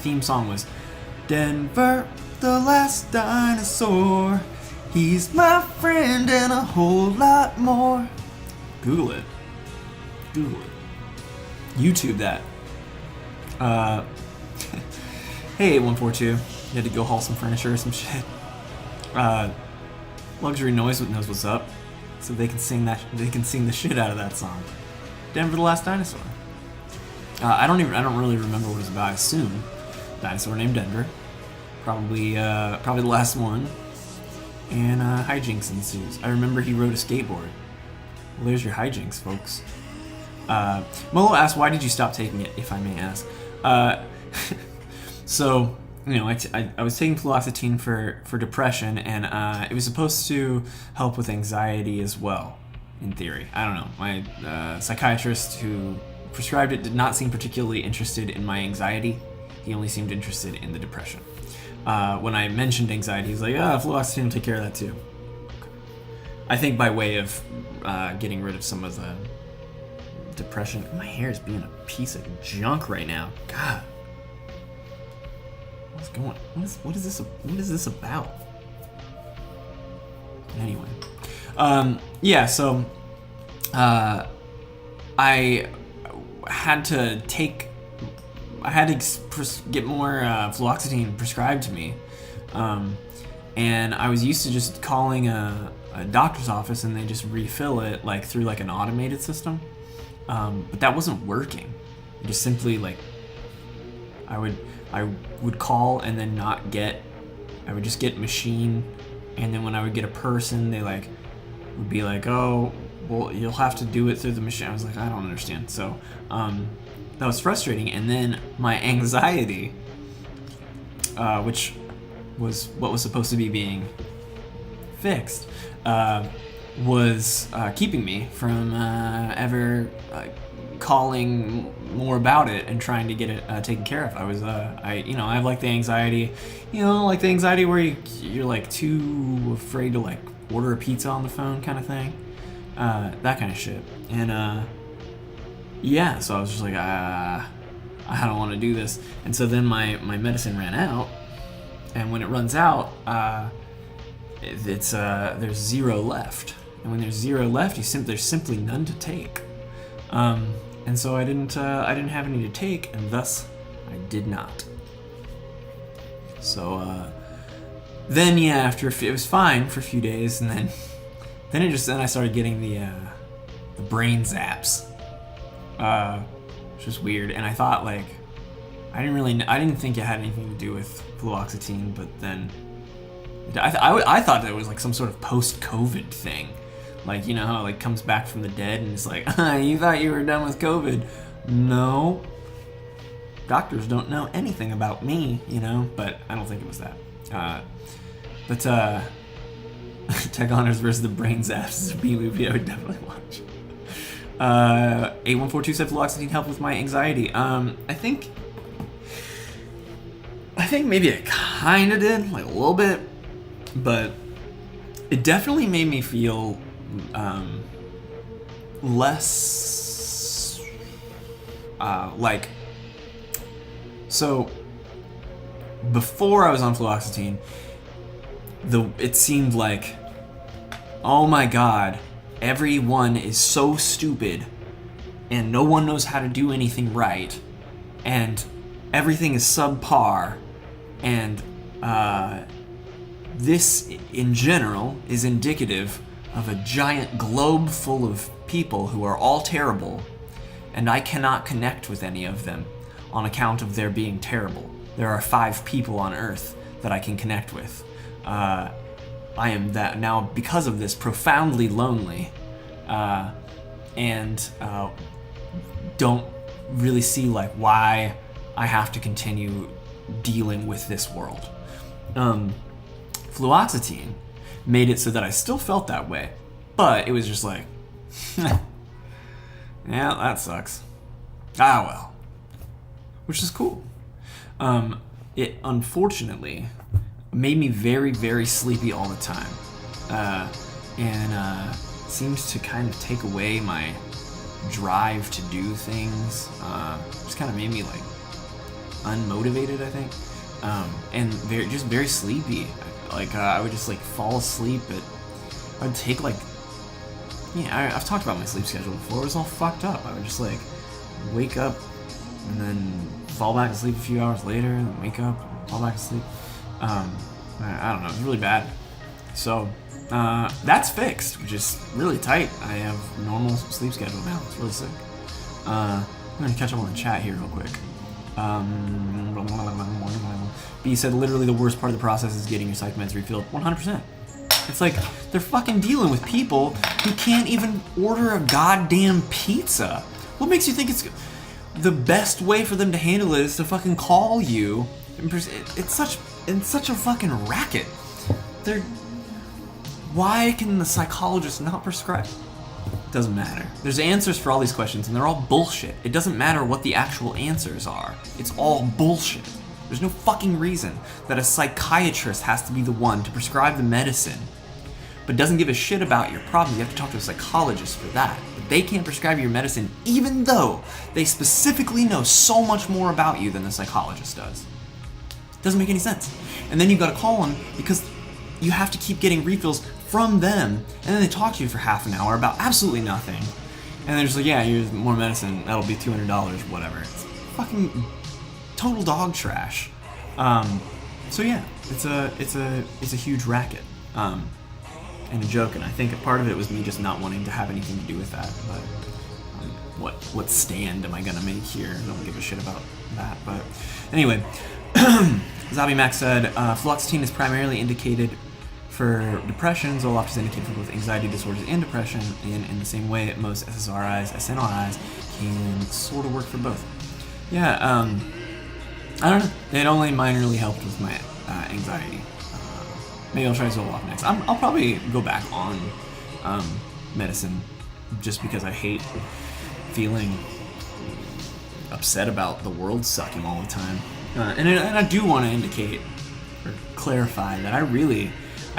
theme song was Denver the Last Dinosaur. He's my friend and a whole lot more. Google it. YouTube that. Hey, 8142. You had to go haul some furniture or some shit. Luxury Noise knows what's up, so they can sing the shit out of that song. Denver the Last Dinosaur. I don't really remember what it was about. I assume dinosaur named Denver. Probably the last one. And hijinks ensues. I remember he rode a skateboard. Well, there's your hijinks, folks. Molo asked, why did you stop taking it, if I may ask? So, you know, I was taking fluoxetine for depression, and it was supposed to help with anxiety as well. in theory. I don't know. My psychiatrist who prescribed it did not seem particularly interested in my anxiety. He only seemed interested in the depression. When I mentioned anxiety, he's like, fluoxetine will take care of that too. I think by way of getting rid of some of the depression. My hair is being a piece of junk right now. God. What's going on? What is this about? Anyway. Yeah, so I had to get more fluoxetine prescribed to me, and I was used to just calling a doctor's office and they just refill it like through like an automated system, but that wasn't working. It just simply like I would call and then not get. I would just get machine, and then when I would get a person, they like would be like, oh, well, you'll have to do it through the machine. I was like, I don't understand. So that was frustrating. And then my anxiety, which was what was supposed to be being fixed, was keeping me from ever calling more about it and trying to get it taken care of. I have like the anxiety, like the anxiety where you're like too afraid to like order a pizza on the phone kind of thing, that kind of shit. And yeah, so I was just like, I don't want to do this. And so then my medicine ran out, and when it runs out, there's 0 left. And when there's 0 left, there's simply none to take. And so I didn't have any to take, and thus I did not. So then after it was fine for a few days, and then I started getting the brain zaps, which was weird. And I thought like I didn't think it had anything to do with fluoxetine, but then I thought that it was like some sort of post-COVID thing. Like, how it like comes back from the dead and it's like, you thought you were done with COVID. No. Doctors don't know anything about me, but I don't think it was that. But Tech Honors versus the Brain Zaps is a B-movie I would definitely watch. 8142 said fluoxetine helped with my anxiety. I think maybe it kind of did, like a little bit, but it definitely made me feel less like. So before I was on fluoxetine, it seemed like, oh my god, everyone is so stupid and no one knows how to do anything right and everything is subpar, and this in general is indicative of a giant globe full of people who are all terrible, and I cannot connect with any of them on account of their being terrible. There are 5 people on Earth that I can connect with. I am that now because of this profoundly lonely, and don't really see like why I have to continue dealing with this world. Fluoxetine made it so that I still felt that way, but it was just like, yeah, that sucks. Ah well, which is cool. It unfortunately made me very, very sleepy all the time, and seems to kind of take away my drive to do things. Just kind of made me like unmotivated, I think, and very sleepy. Like I would just like fall asleep. I'd take like, I've talked about my sleep schedule before. It was all fucked up. I would just like wake up and then fall back asleep a few hours later, and then wake up, and fall back asleep. I don't know. It was really bad. So that's fixed, which is really tight. I have normal sleep schedule now. It's really sick. I'm gonna catch up on the chat here real quick. B said literally the worst part of the process is getting your psych meds refilled. 100%. It's like they're fucking dealing with people who can't even order a goddamn pizza. What makes you think it's the best way for them to handle it is to fucking call you? It's such a fucking racket. Why can the psychologist not prescribe? Doesn't matter. There's answers for all these questions, and they're all bullshit. It doesn't matter what the actual answers are. It's all bullshit. There's no fucking reason that a psychiatrist has to be the one to prescribe the medicine, but doesn't give a shit about your problem. You have to talk to a psychologist for that. But they can't prescribe your medicine, even though they specifically know so much more about you than the psychologist does. It doesn't make any sense. And then you gotta call them because you have to keep getting refills from them, and then they talk to you for half an hour about absolutely nothing. And they're just like, yeah, here's more medicine, that'll be $200, whatever. It's fucking total dog trash. So yeah, it's a huge racket. And a joke, and I think a part of it was me just not wanting to have anything to do with that. But what stand am I gonna make here? I don't give a shit about that. But anyway, Zabi Max said, fluoxetine is primarily indicated for depression. Zoloft is indicated for both anxiety disorders and depression, and in the same way, most SSRIs, SNRIs can sort of work for both. Yeah, I don't know. It only minorly helped with my anxiety. Maybe I'll try Zoloft next. I'll probably go back on medicine just because I hate feeling upset about the world sucking all the time. And I do want to indicate or clarify that I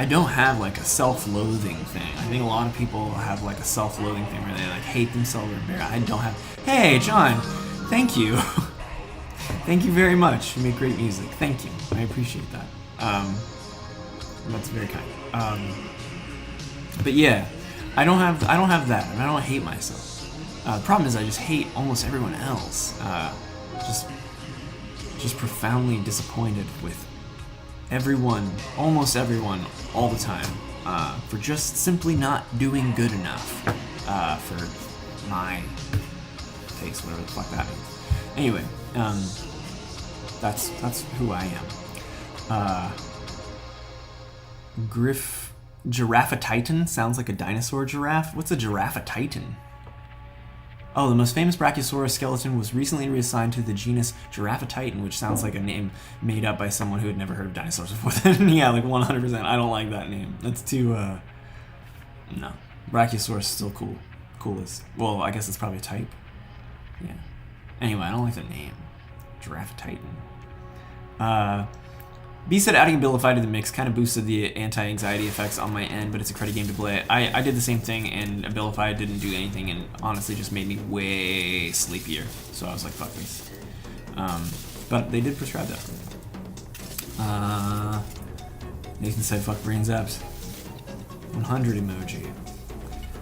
don't have like a self-loathing thing. I think a lot of people have like a self-loathing thing where they like hate themselves or bear. I don't have. Hey, John, thank you. Thank you very much. You make great music. Thank you. I appreciate that. That's very kind. But yeah, I don't have that, and I don't hate myself. The problem is I just hate almost everyone else. Just profoundly disappointed with everyone, almost everyone, all the time, for just simply not doing good enough for my taste, whatever the fuck that means. Anyway, that's who I am. Giraffe Titan sounds like a dinosaur giraffe. What's a Giraffe Titan? Oh, the most famous Brachiosaurus skeleton was recently reassigned to the genus Giraffe Titan, which sounds like a name made up by someone who had never heard of dinosaurs before then. Yeah, like 100%. I don't like that name. That's too, no. Brachiosaurus is still cool. Coolest. Well, I guess it's probably a type. Yeah. Anyway, I don't like the name. Giraffe Titan. B said adding Abilify to the mix kind of boosted the anti-anxiety effects on my end, but it's a cruddy game to play. I did the same thing, and Abilify didn't do anything, and honestly just made me way sleepier. So I was like, fuck this. But they did prescribe that. Nathan said, fuck brain zaps. 100 emoji.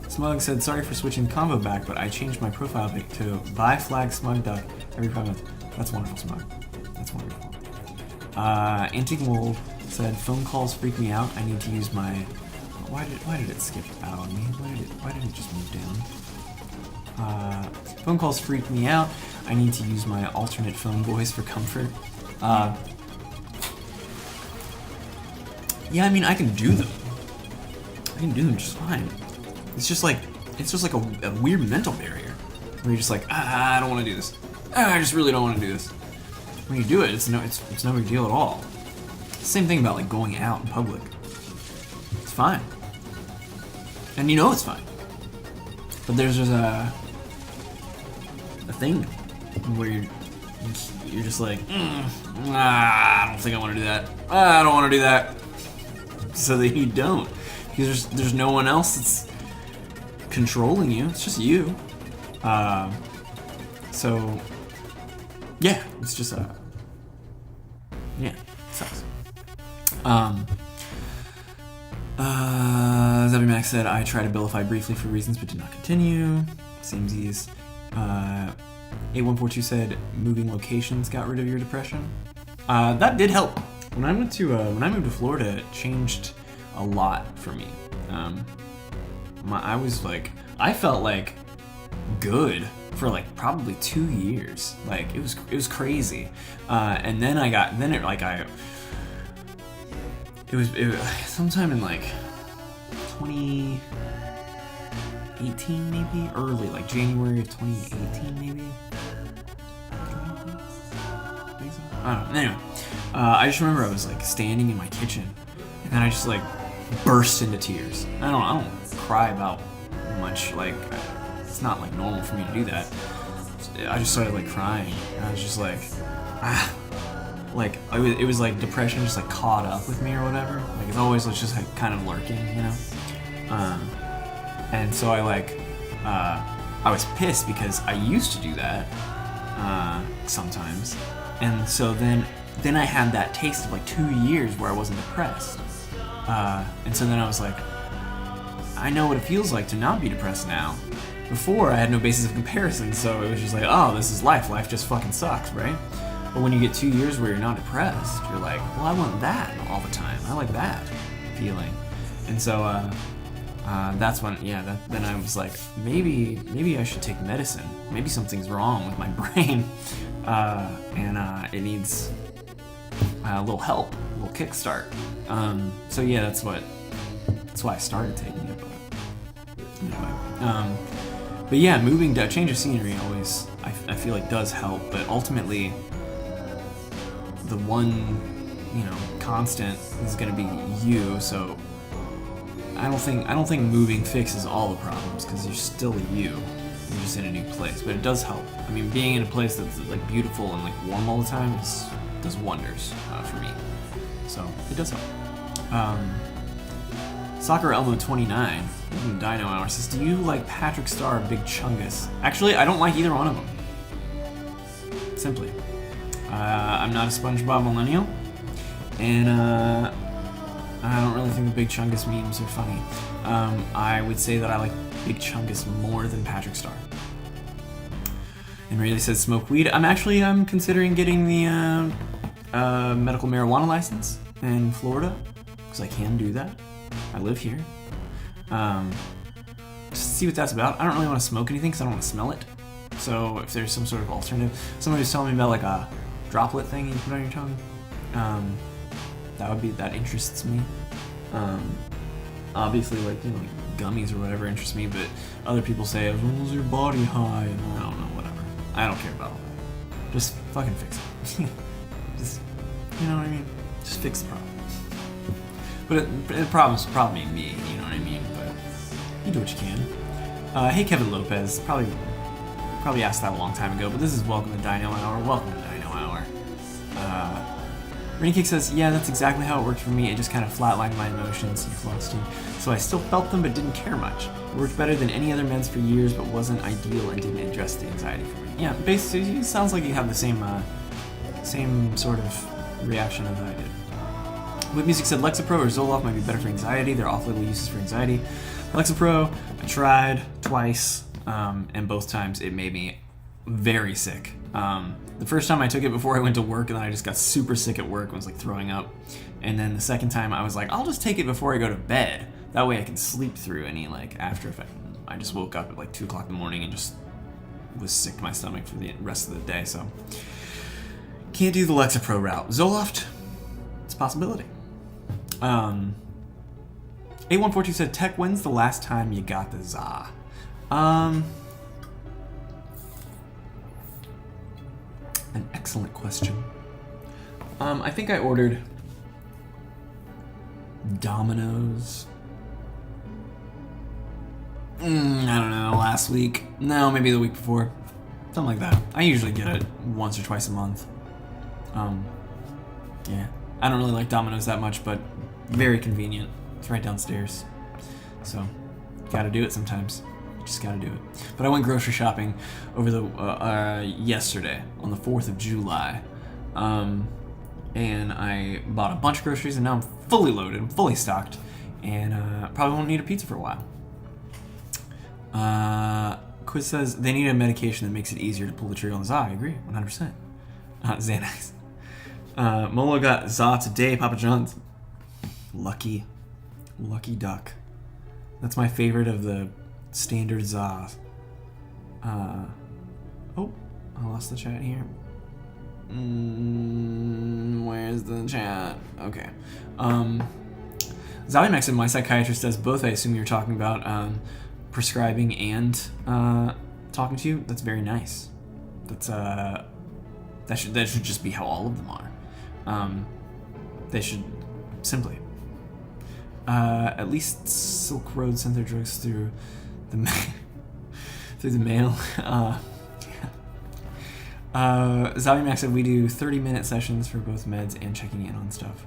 Smug said, sorry for switching combo back, but I changed my profile pic to buy flag smug duck every 5 months. That's wonderful, Smug. That's wonderful. Antique Mold said, phone calls freak me out. I need to use my... Why did it skip out on me? Why did it just move down? Phone calls freak me out. I need to use my alternate phone voice for comfort. Yeah, I mean, I can do them. I can do them just fine. It's just like a weird mental barrier where you're just like, I don't want to do this. I just really don't want to do this. When you do it, it's no big deal at all. Same thing about like going out in public. It's fine, and you know it's fine. But there's just a thing where you're just like, I don't think I want to do that. I don't want to do that. So that you don't, because there's no one else that's controlling you. It's just you. So yeah, it's just yeah, it sucks. Zabi Max said, I tried Abilify briefly for reasons but did not continue. Samesies. 8142 said, moving locations got rid of your depression. That did help. When I moved to Florida, it changed a lot for me. I felt like good for like probably 2 years. Like it was crazy. And then it was sometime in like 2018 maybe, early, like January of 2018 maybe. I don't know. Anyway, I just remember I was like standing in my kitchen, and then I just like burst into tears. I don't cry about much. Like, it's not like normal for me to do that. I just started like crying. I was just like, like it was like depression just like caught up with me or whatever. Like it's always just like kind of lurking, you know. And so I like I was pissed because I used to do that sometimes, and so then I had that taste of like 2 years where I wasn't depressed, and so then I was like, I know what it feels like to not be depressed now. Before I had no basis of comparison, so it was just like, oh, this is life. Life just fucking sucks, right? But when you get 2 years where you're not depressed, you're like, well, I want that all the time. I like that feeling, and so that's when, then I was like, maybe I should take medicine. Maybe something's wrong with my brain, and it needs a little help, a little kickstart. So yeah, that's why I started taking it. But anyway, but yeah, moving, change of scenery always, I feel like does help. But ultimately, the one, constant is going to be you. So I don't think moving fixes all the problems, because you're still you. You're just in a new place, but it does help. I mean, being in a place that's like beautiful and like warm all the time does wonders for me. So it does help. Soccer Elmo 29 from Dino Hour says, do you like Patrick Star or Big Chungus? Actually, I don't like either one of them. Simply, I'm not a SpongeBob millennial, and I don't really think the Big Chungus memes are funny. I would say that I like Big Chungus more than Patrick Star. And Rayleigh says, smoke weed. I'm considering getting the medical marijuana license in Florida, because I can do that. I live here. Just to see what that's about. I don't really want to smoke anything because I don't want to smell it. So if there's some sort of alternative, somebody was telling me about like a droplet thing you put on your tongue. That interests me. Obviously, like gummies or whatever interests me, but other people say, as long as your body high, and I don't know, whatever. I don't care about all that. Just fucking fix it. Just, you know what I mean? Just fix the problem. But the problem's probably me, you know what I mean? But you do what you can. Hey, Kevin Lopez, probably asked that a long time ago, but this is Welcome to Dino Hour. Welcome to Dino Hour. Rainy Cake says, yeah, that's exactly how it worked for me. It just kind of flatlined my emotions, you Flosty. So I still felt them, but didn't care much. It worked better than any other meds for years, but wasn't ideal and didn't address the anxiety for me. Yeah, basically, it sounds like you have the same sort of reaction as I did. Whip Music said, Lexapro or Zoloft might be better for anxiety. They're off-label uses for anxiety. Lexapro, I tried twice, and both times it made me very sick. The first time I took it before I went to work, and then I just got super sick at work and was like throwing up. And then the second time I was like, I'll just take it before I go to bed. That way I can sleep through any like after effect. I just woke up at like 2 o'clock in the morning and just was sick to my stomach for the rest of the day. So can't do the Lexapro route. Zoloft, it's a possibility. 8142 said, Tech, when's the last time you got the za? An excellent question. I think I ordered Domino's. I don't know, last week. No, maybe the week before. Something like that. I usually get it once or twice a month. Yeah. I don't really like Domino's that much, but very convenient. It's right downstairs. So, gotta do it sometimes. Just gotta do it. But I went grocery shopping over the yesterday on the 4th of July, and I bought a bunch of groceries, and now I'm fully loaded, I'm fully stocked, and probably won't need a pizza for a while. Quiz says they need a medication that makes it easier to pull the trigger on the za. I agree, 100%. Xanax. Molo got za today, Papa John's. Lucky duck. That's my favorite of the standard za. Oh, I lost the chat here. Where's the chat? Okay. Zabimax said, my psychiatrist does both. I assume you're talking about prescribing and talking to you. That's very nice. That's that should just be how all of them are. They should simply. At least Silk Road sent their drugs through through the mail. Zavimax said we do 30-minute sessions for both meds and checking in on stuff.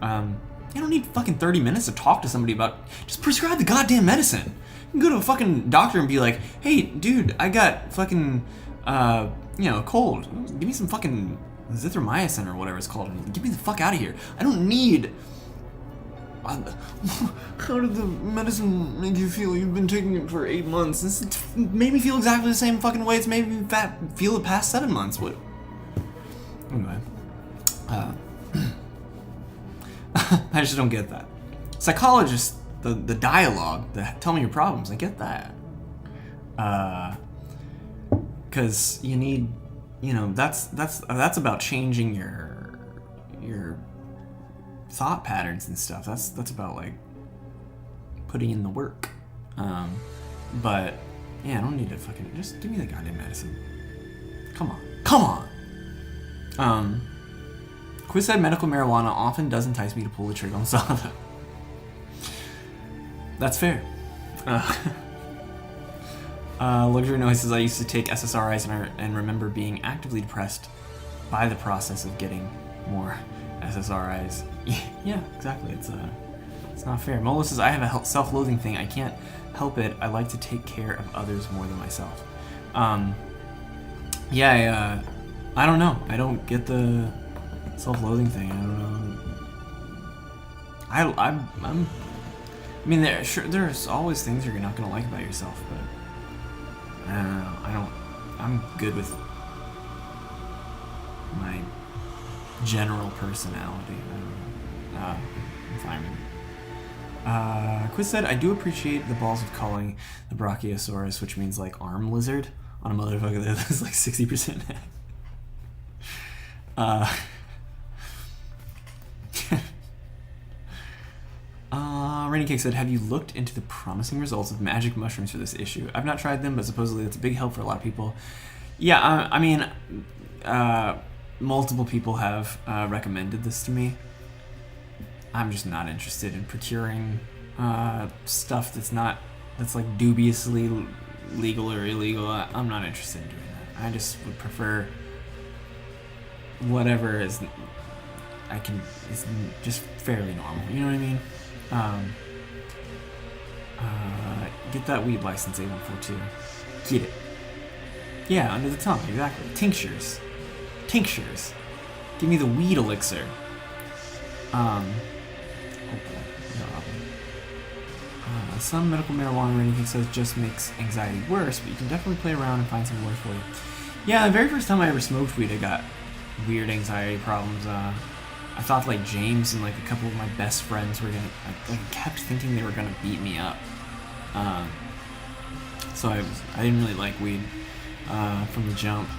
You don't need fucking 30 minutes to talk to somebody about. Just prescribe the goddamn medicine. You can go to a fucking doctor and be like, hey, dude, I got fucking, cold. Give me some fucking zithromycin or whatever it's called. Get me the fuck out of here. I don't need. How did the medicine make you feel? You've been taking it for 8 months. This made me feel exactly the same fucking way it's made me feel the past 7 months. What? Anyway. I just don't get that. Psychologists, the dialogue, tell me your problems, I get that. Because you need, that's about changing your thought patterns and stuff. That's about like putting in the work. But yeah, I don't need to fucking just give me the goddamn medicine. Come on. Quiz said medical marijuana often does entice me to pull the trigger on Zava. That's fair. Luxury Noise says I used to take SSRIs and remember being actively depressed by the process of getting more SSRIs. Yeah, exactly. It's not fair. Molo says I have a self-loathing thing. I can't help it. I like to take care of others more than myself. I don't know. I don't get the self-loathing thing. I don't know. There's always things you're not gonna like about yourself, but I don't know. I'm good with my general personality. I'm fine with it. Quiz said, I do appreciate the balls of calling the Brachiosaurus, which means like arm lizard, on a motherfucker that's like 60% neck. Rainy Cake said, have you looked into the promising results of magic mushrooms for this issue? I've not tried them, but supposedly it's a big help for a lot of people. Yeah, multiple people have recommended this to me. I'm just not interested in procuring stuff that's like dubiously legal or illegal. I'm not interested in doing that. I just would prefer whatever is just fairly normal. You know what I mean? Get that weed license, A142. Get it. Yeah, under the tongue, exactly. Tinctures. Give me the weed elixir. Some medical marijuana or anything says just makes anxiety worse, but you can definitely play around and find some worse for you. Yeah, the very first time I ever smoked weed, I got weird anxiety problems. I thought like James and like a couple of my best friends were gonna, I kept thinking they were gonna beat me up. So I didn't really like weed from the jump,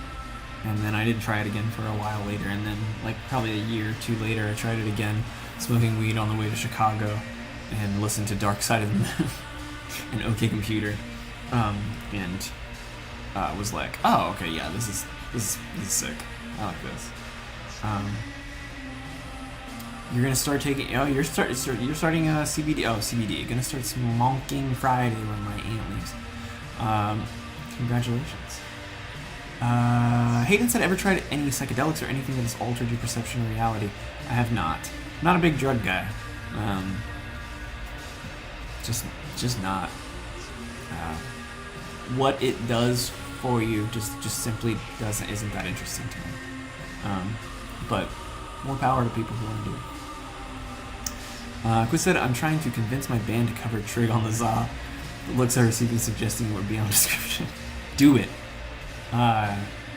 and then I didn't try it again for a while later, and then like probably a year or two later I tried it again, smoking weed on the way to Chicago, and listened to Dark Side of the Moon and OK Computer, and was like, oh okay, yeah, this is sick. I like this. You're gonna start taking. You're starting CBD. Oh, CBD. You're gonna start smoking Friday when my aunt leaves. Congratulations. Hayden said, "Ever tried any psychedelics or anything that has altered your perception of reality?" I have not. I'm not a big drug guy. Just not. What it does for you just simply isn't that interesting to me. But more power to people who want to do it. Quiz said, I'm trying to convince my band to cover Trig on the Za. The looks I received suggesting would be on description. Do it.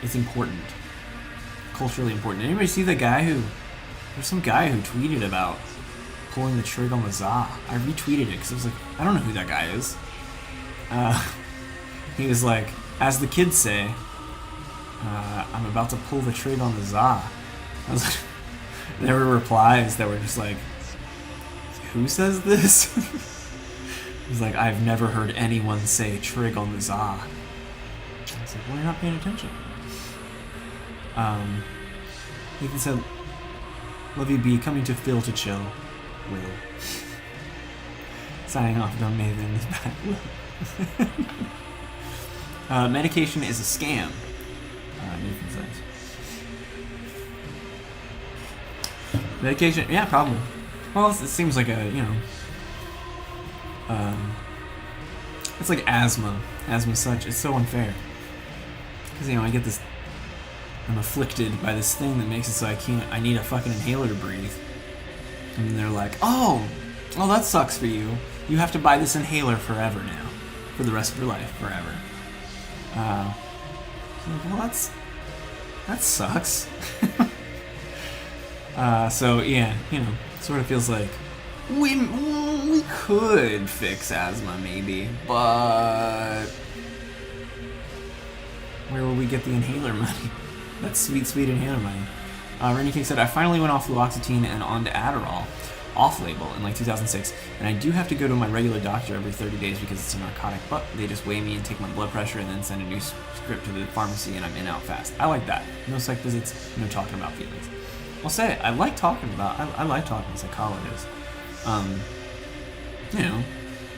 It's important. Culturally important. Anybody see the guy there's some guy who tweeted about pulling the Trig on the Za. I retweeted it because I was like, I don't know who that guy is. He was like, as the kids say, I'm about to pull the Trig on the Za. I was like, there were replies that were just like, who says this? He's like, I've never heard anyone say trig on the za. I was like, well, you're not paying attention. Ethan said, love you, B, coming to Phil to chill. Will. Signing off, don't Nathan is back. Medication is a scam. Nathan says. Medication, yeah, probably. Well, it seems like a, it's like asthma. Asthma such, it's so unfair. Because, I get this, I'm afflicted by this thing that makes it so I need a fucking inhaler to breathe. And they're like, oh, that sucks for you. You have to buy this inhaler forever now. For the rest of your life, forever. Well, that sucks. So yeah, sort of feels like we could fix asthma maybe, but where will we get the inhaler money? That sweet, sweet inhaler money. Rennie King said, I finally went off fluoxetine and onto Adderall, off-label, in like 2006, and I do have to go to my regular doctor every 30 days because it's a narcotic, but they just weigh me and take my blood pressure and then send a new script to the pharmacy and I'm in out fast. I like that. No psych visits, no talking about feelings. I'll say it, I like talking to psychologists.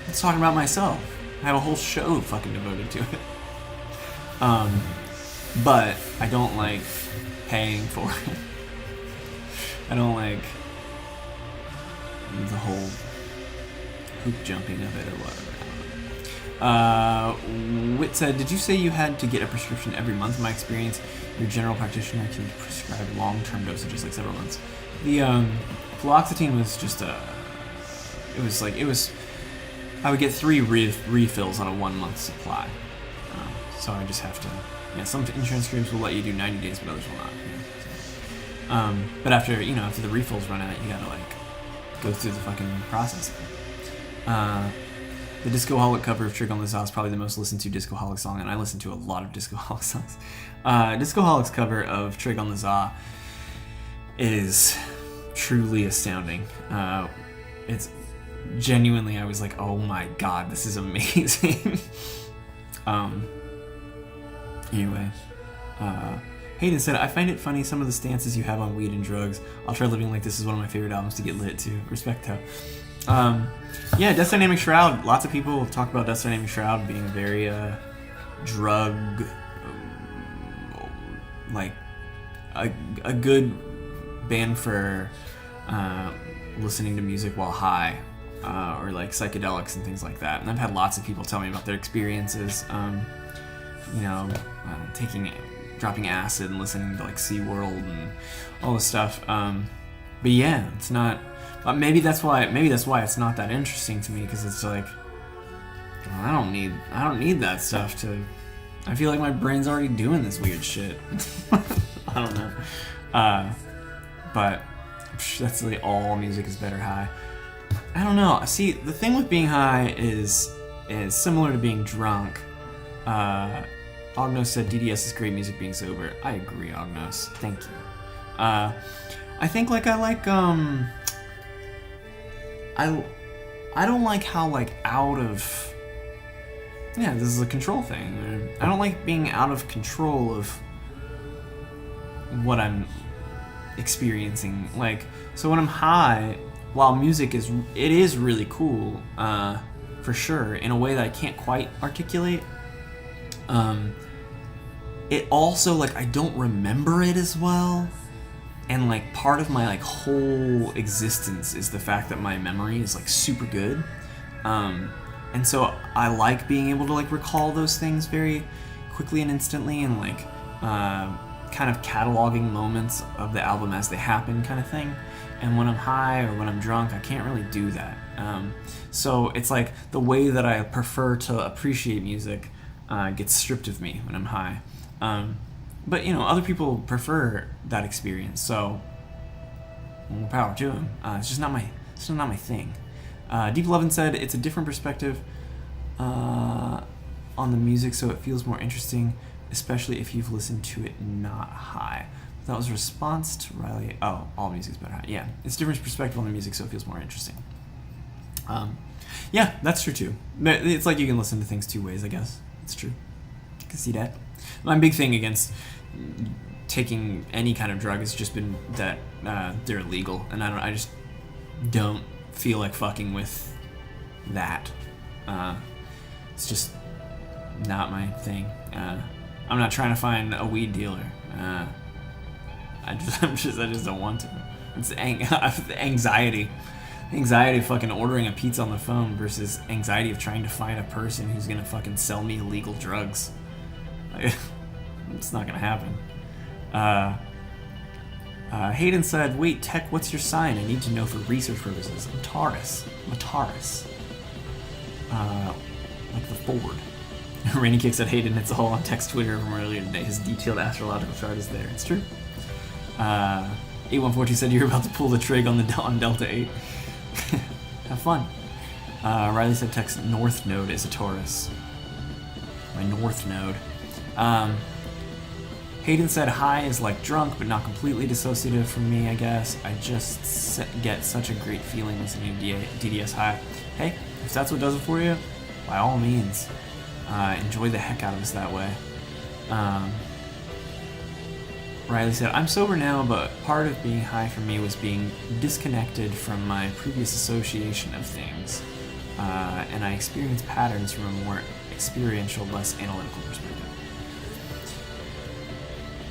It's talking about myself. I have a whole show fucking devoted to it. But I don't like paying for it. I don't like the whole hoop jumping of it or whatever. Wit said, did you say you had to get a prescription every month? In my experience, your general practitioner can prescribe long-term dosages, like several months. The fluoxetine was just I would get 3 refills on a 1-month supply. So I just have to, some insurance groups will let you do 90 days, but others will not. But after the refills run out, you gotta go through the fucking process. The Discoholic cover of Trick on the Saw is probably the most listened to Discoholic song, and I listen to a lot of Discoholic songs. Discoholic's cover of Trick on the Saw is truly astounding. It's genuinely, I was like, oh my god, this is amazing. Anyway, Hayden said, I find it funny some of the stances you have on weed and drugs. I'll try living like this is one of my favorite albums to get lit to. Respecto. Yeah, Death Dynamic Shroud. Lots of people talk about Death Dynamic Shroud being very drug, like a good band for listening to music while high, or like psychedelics and things like that. And I've had lots of people tell me about their experiences, dropping acid and listening to like SeaWorld and all this stuff. But yeah, it's not. Maybe that's why it's not that interesting to me, because it's like, well, I don't need that stuff to. I feel like my brain's already doing this weird shit. I don't know. But that's really all music is better high. I don't know. See, the thing with being high is similar to being drunk. Ognos said DDS is great music being sober. I agree, Ognos. Thank you. I think I don't like how out of, this is a control thing. I don't like being out of control of what I'm experiencing. So when I'm high, while music is really cool, for sure, in a way that I can't quite articulate, it also, I don't remember it as well. And part of my whole existence is the fact that my memory is super good, and so I like being able to recall those things very quickly and instantly, and kind of cataloging moments of the album as they happen, kind of thing. And when I'm high or when I'm drunk, I can't really do that. So it's the way that I prefer to appreciate music gets stripped of me when I'm high. But other people prefer that experience, so more power to them. It's just not my thing. Deep Lovin' said it's a different perspective on the music, so it feels more interesting, especially if you've listened to it not high. That was a response to Riley. Oh, all music's better high. Yeah, it's a different perspective on the music, so it feels more interesting. Yeah, that's true too. It's you can listen to things 2 ways, I guess. It's true. I can see that. My big thing against taking any kind of drug has just been that they're illegal, and I just don't feel like fucking with that. It's just not my thing. I'm not trying to find a weed dealer. I just don't want to. It's anxiety. Anxiety of fucking ordering a pizza on the phone versus anxiety of trying to find a person who's gonna fucking sell me illegal drugs. Like, it's not gonna happen. Hayden said, "Wait, Tech, what's your sign? I need to know for research purposes." I'm Taurus. Like the Ford. Rainy Kick said, "Hayden, it's all on Tech's Twitter from earlier today. His detailed astrological chart is there." It's true. 8142 said, "You're about to pull the trig on Delta 8. Have fun. Riley said, "Tech's North Node is a Taurus." My North Node. Hayden said, "High is like drunk, but not completely dissociative from me, I guess. I just get such a great feeling listening to DDS High." Hey, if that's what does it for you, by all means, enjoy the heck out of us that way. Riley said, "I'm sober now, but part of being high for me was being disconnected from my previous association of things, and I experienced patterns from a more experiential, less analytical perspective."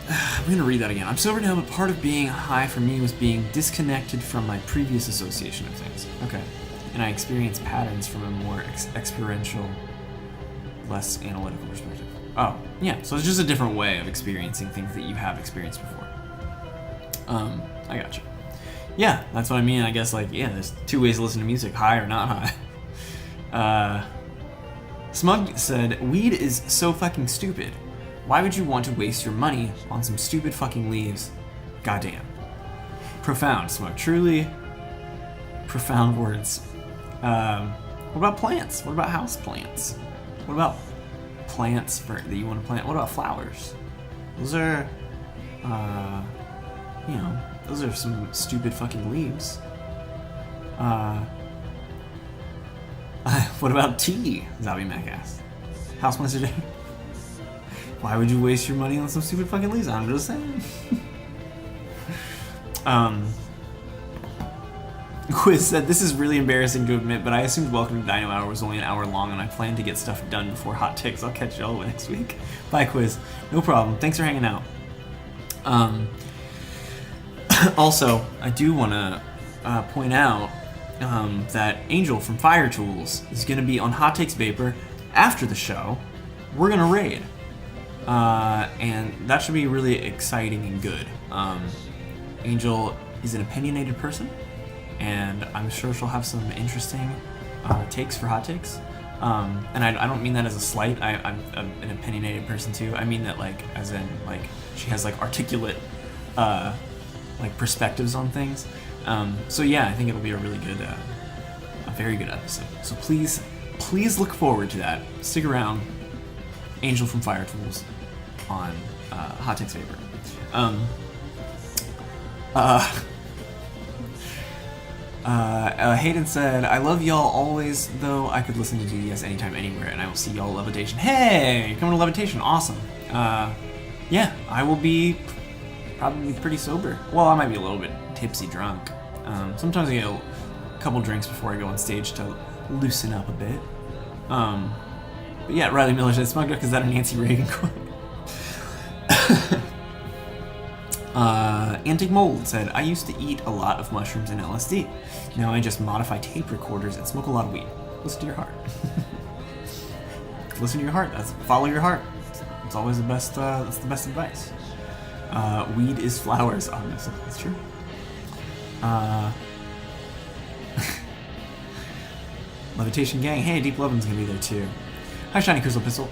I'm going to read that again. "I'm sober now, but part of being high for me was being disconnected from my previous association of things." Okay. "And I experienced patterns from a more experiential, less analytical perspective." Oh, yeah. So it's just a different way of experiencing things that you have experienced before. I got you. Yeah, that's what I mean. I guess, like, yeah, there's two ways to listen to music, high or not high. Smug said, "Weed is so fucking stupid. Why would you want to waste your money on some stupid fucking leaves? Goddamn." Profound, Smug. Truly profound words. What about plants? What about house plants? What about plants that you want to plant? What about flowers? Those are, those are some stupid fucking leaves. What about tea? Zabi Mac asked. Houseplants today. Why would you waste your money on some stupid fucking leaves? I'm just saying. Quiz said, "This is really embarrassing to admit, but I assumed Welcome to Dino Hour was only an hour long, and I plan to get stuff done before Hot Takes. I'll catch y'all next week." Bye, Quiz. No problem. Thanks for hanging out. Also, I do want to point out that Angel from Fire Tools is going to be on Hot Takes Vapor after the show. We're going to raid. And that should be really exciting and good. Angel is an opinionated person, and I'm sure she'll have some interesting takes for Hot Takes. And I don't mean that as a slight. I'm an opinionated person too. I mean that, like, as in, like, she has, like, articulate like perspectives on things. So yeah, I think it'll be a really good, a very good episode. So please look forward to that. Stick around. Angel from Fire Tools on Hot Takes Vapor. Hayden said, "I love y'all always, though I could listen to DDS anytime, anywhere, and I will see y'all Levitation." Hey, coming to Levitation, awesome. Yeah, I will be probably pretty sober. Well, I might be a little bit tipsy drunk. Sometimes I get a couple drinks before I go on stage to loosen up a bit. But yeah, Riley Miller said, "Smug Duck, is that a Nancy Reagan quote?" Antic Mold said, "I used to eat a lot of mushrooms and LSD. Now I just modify tape recorders and smoke a lot of weed. Listen to your heart." Listen to your heart. Follow your heart. It's always the best. That's the best advice. Weed is flowers, obviously. That's true. Levitation Gang. Hey, Deep Lovin's gonna be there too. Hi, Shiny Crystal Pistol.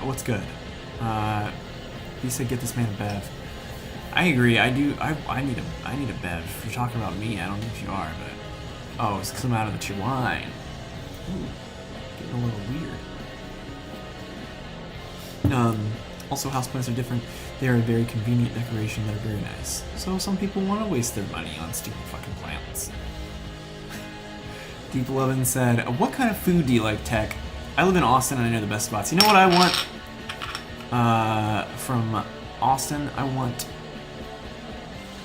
What's good? He said, "Get this man a bev." I agree. I do. I need a bev. If you're talking about me, I don't know if you are, but oh, it's because I'm out of the chew wine. Ooh, getting a little weird. Also, houseplants are different. They are a very convenient decoration that are very nice. So some people want to waste their money on stupid fucking plants. Deep Lovin said, "What kind of food do you like, Tech? I live in Austin and I know the best spots. You know what I want? From Austin, I want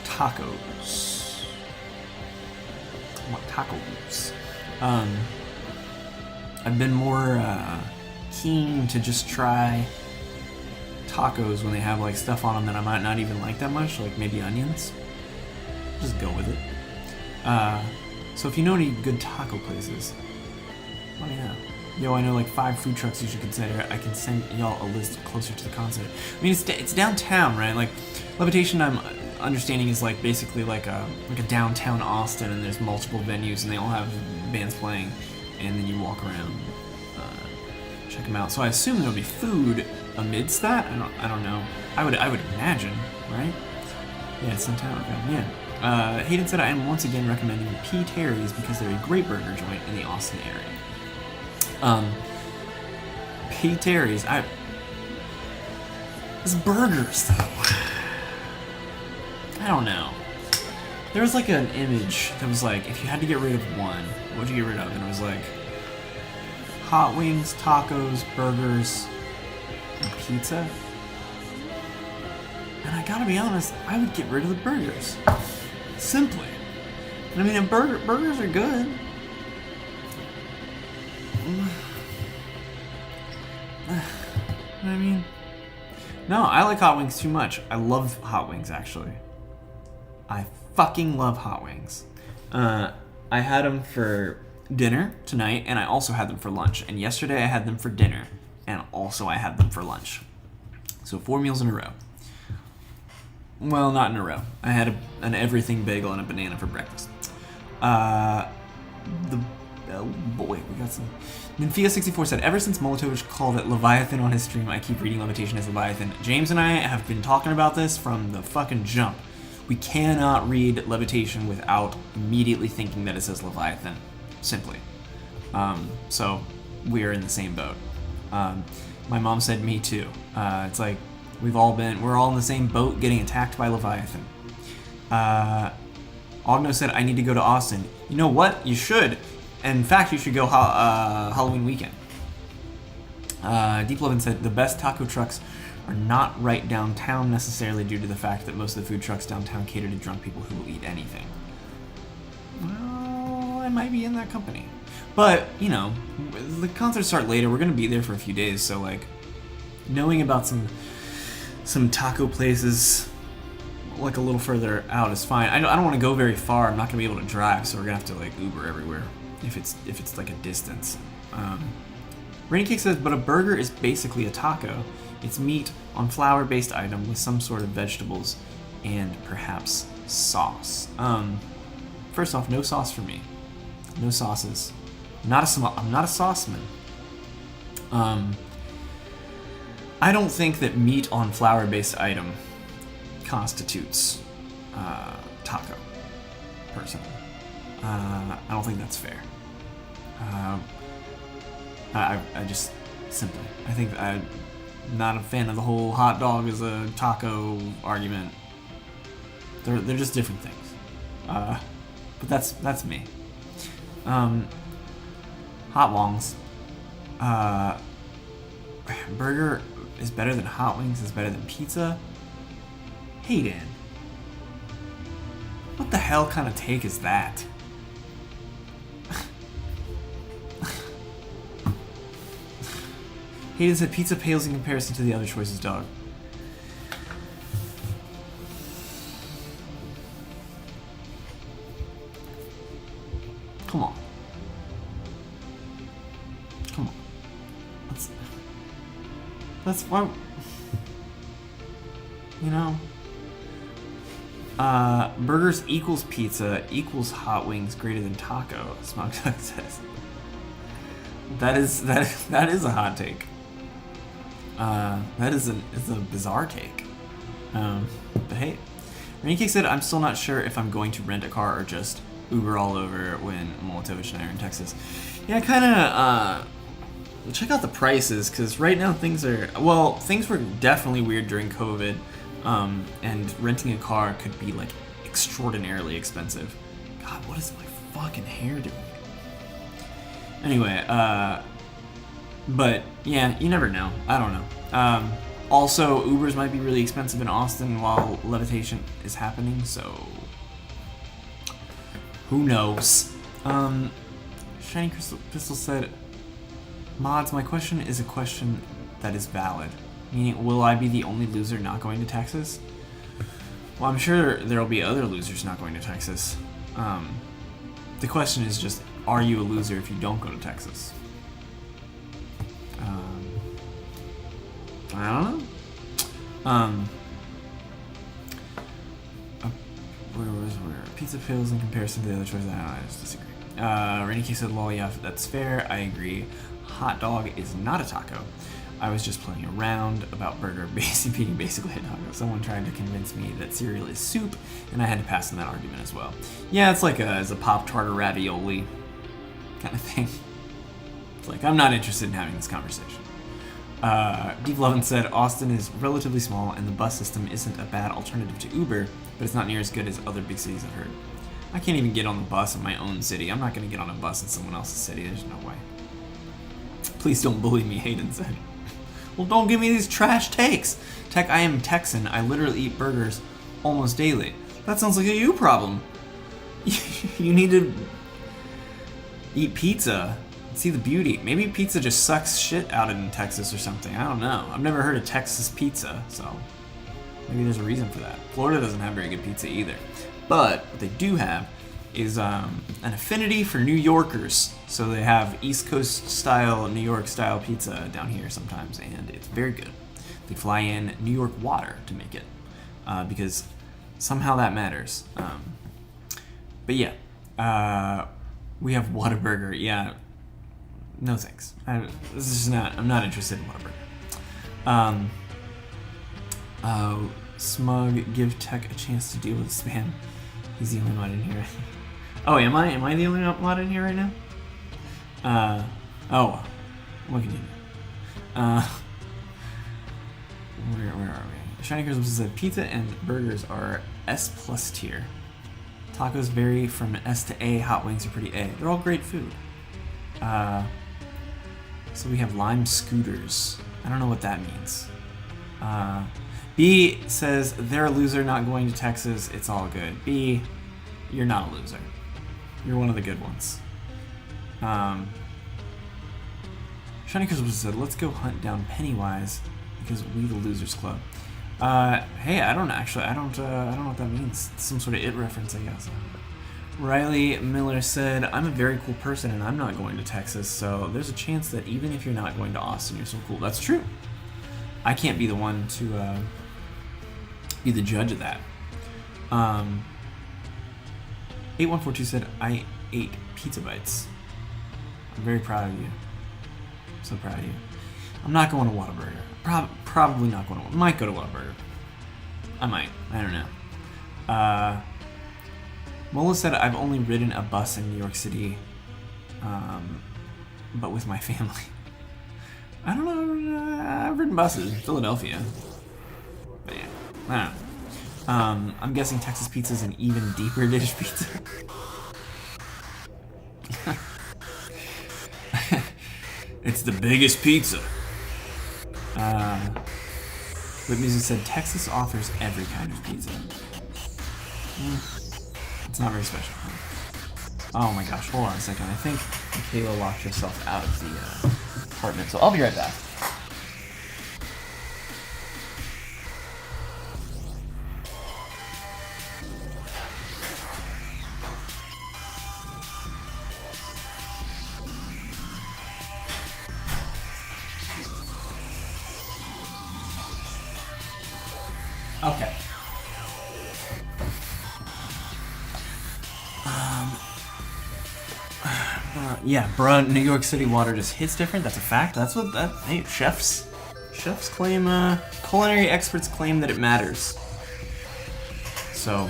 tacos. I want tacos. I've been more keen to just try tacos when they have like stuff on them that I might not even like that much, like maybe onions. Just go with it. So if you know any good taco places, let me know. Yo, I know like 5 food trucks you should consider. I can send y'all a list closer to the concert. I mean, it's downtown, right? Like, Levitation, I'm understanding, is like basically like a downtown Austin, and there's multiple venues, and they all have bands playing, and then you walk around, check them out. So I assume there'll be food amidst that. I don't know. I would imagine, right? Yeah, it's downtown. Okay. Yeah. Hayden said I am once again recommending P. Terry's because they're a great burger joint in the Austin area. P. Terry's, it's burgers though. I don't know. There was like an image that was like, if you had to get rid of one, what would you get rid of? And it was like hot wings, tacos, burgers, and pizza. And I gotta be honest, I would get rid of the burgers. Simply. I mean, burgers are good. I mean, no, I like hot wings too much. I love hot wings, actually. I fucking love hot wings. I had them for dinner tonight, and I also had them for lunch. And yesterday I had them for dinner, and also I had them for lunch. So 4 meals in a row. Well, not in a row. I had an everything bagel and a banana for breakfast. Oh boy, we got some. Nymphia64 said, ever since Molotovich called it Leviathan on his stream, I keep reading Levitation as Leviathan. James and I have been talking about this from the fucking jump. We cannot read Levitation without immediately thinking that it says Leviathan. Simply. So, we're in the same boat. My mom said me too. It's like, we're all in the same boat getting attacked by Leviathan. Ogno said, I need to go to Austin. You know what? You should. In fact, you should go Halloween weekend. Deep Lovin said, the best taco trucks are not right downtown necessarily due to the fact that most of the food trucks downtown cater to drunk people who will eat anything. Well, I might be in that company. But, you know, the concerts start later. We're going to be there for a few days, so, like, knowing about some taco places like a little further out is fine. I don't want to go very far. I'm not going to be able to drive, so we're going to have to, like, Uber everywhere if it's like a distance. Rainy Cake says, but a burger is basically a taco. It's meat on flour-based item with some sort of vegetables and perhaps sauce. First off, no sauce for me. No sauces. I'm not a sauceman. I don't think that meat on flour-based item constitutes taco, personally. I don't think that's fair. I just simply, I think I'm not a fan of the whole hot dog as a taco argument. They're just different things. But that's me. Hot wongs. Burger is better than hot wings, is better than pizza. Hayden, what the hell kind of take is that? Hayden said pizza pales in comparison to the other choices, dog. Come on. Come on. That's why, you know, burgers equals pizza equals hot wings greater than taco, Smug says. That is a hot take. That is a bizarre take. But hey, Rainy Cake said, I'm still not sure if I'm going to rent a car or just Uber all over when Molotovich and I are in Texas. Yeah, kind of, check out the prices, because right now things were definitely weird during COVID, and renting a car could be, like, extraordinarily expensive. God, what is my fucking hair doing? Anyway, but, yeah, you never know. I don't know. Also, Ubers might be really expensive in Austin while Levitation is happening, so who knows? Shiny Crystal said, Mods, my question is a question that is valid. Meaning, will I be the only loser not going to Texas? Well, I'm sure there'll be other losers not going to Texas. The question is just, are you a loser if you don't go to Texas? I don't know. Where? Pizza pills in comparison to the other choices? I just disagree. Rainy K said, lol, yeah, that's fair. I agree. Hot dog is not a taco. I was just playing around about burger being basically a taco. Someone tried to convince me that cereal is soup, and I had to pass on that argument as well. Yeah, it's like as a Pop-Tart or ravioli kind of thing. It's like, I'm not interested in having this conversation. Deep Lovin said, Austin is relatively small, and the bus system isn't a bad alternative to Uber, but it's not near as good as other big cities I've heard. I can't even get on the bus in my own city. I'm not going to get on a bus in someone else's city. There's no way. Please don't bully me, Hayden said. Well, don't give me these trash takes. Tech, I am Texan. I literally eat burgers almost daily. That sounds like a you problem. You need to eat pizza. See the beauty. Maybe pizza just sucks shit out in Texas or something. I don't know. I've never heard of Texas pizza, so maybe there's a reason for that. Florida doesn't have very good pizza either. But what they do have is an affinity for New Yorkers. So they have East Coast style, New York style pizza down here sometimes, and it's very good. They fly in New York water to make it, because somehow that matters. But yeah, we have Whataburger. Yeah, no thanks. This is not. I'm not interested in Whataburger. Smug, give Tech a chance to deal with spam. He's the only mod in here. Oh, am I? Am I the only mod in here right now? Oh, look at you. Where are we? Shiny Christmas said pizza and burgers are S+ tier. Tacos vary from S to A. Hot wings are pretty A. They're all great food. So we have lime scooters. I don't know what that means. B says they're a loser not going to Texas. It's all good. B, you're not a loser. You're one of the good ones. Shiny Christmas said, let's go hunt down Pennywise because we the Losers Club. Hey, I don't know what that means. It's some sort of It reference, I guess. Riley Miller said, I'm a very cool person and I'm not going to Texas, so there's a chance that even if you're not going to Austin, you're so cool. That's true. I can't be the one to be the judge of that. 8142 said, I ate pizza bites. I'm very proud of you. I'm so proud of you. I'm not going to Whataburger. Probably not going to. Might go to Whataburger. I might. I don't know. Mola said, I've only ridden a bus in New York City, but with my family. I don't know. I've ridden buses in Philadelphia. But yeah, I don't know. I'm guessing Texas pizza is an even deeper dish pizza. It's the biggest pizza. Whip Music said Texas offers every kind of pizza. It's not very special. Oh my gosh, hold on a second. I think Michaela locked herself out of the apartment, so I'll be right back. Okay. Yeah, bruh, New York City water just hits different. That's a fact. That's what that. Hey, chefs claim. Culinary experts claim that it matters. So,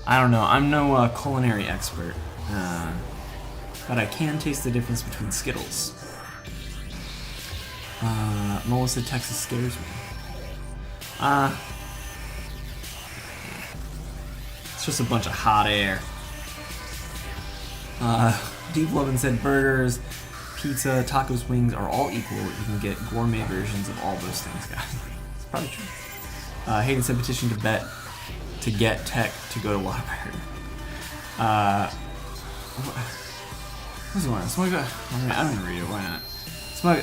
I don't know. I'm no culinary expert, but I can taste the difference between Skittles. Melissa, Texas scares me. It's just a bunch of hot air. Deep Lovin said burgers, pizza, tacos, wings are all equal. You can get gourmet versions of all those things, guys. It's probably true. Hayden said petition to bet to get Tech to go to Whataburger. What's the one? I'm gonna read it. Why not?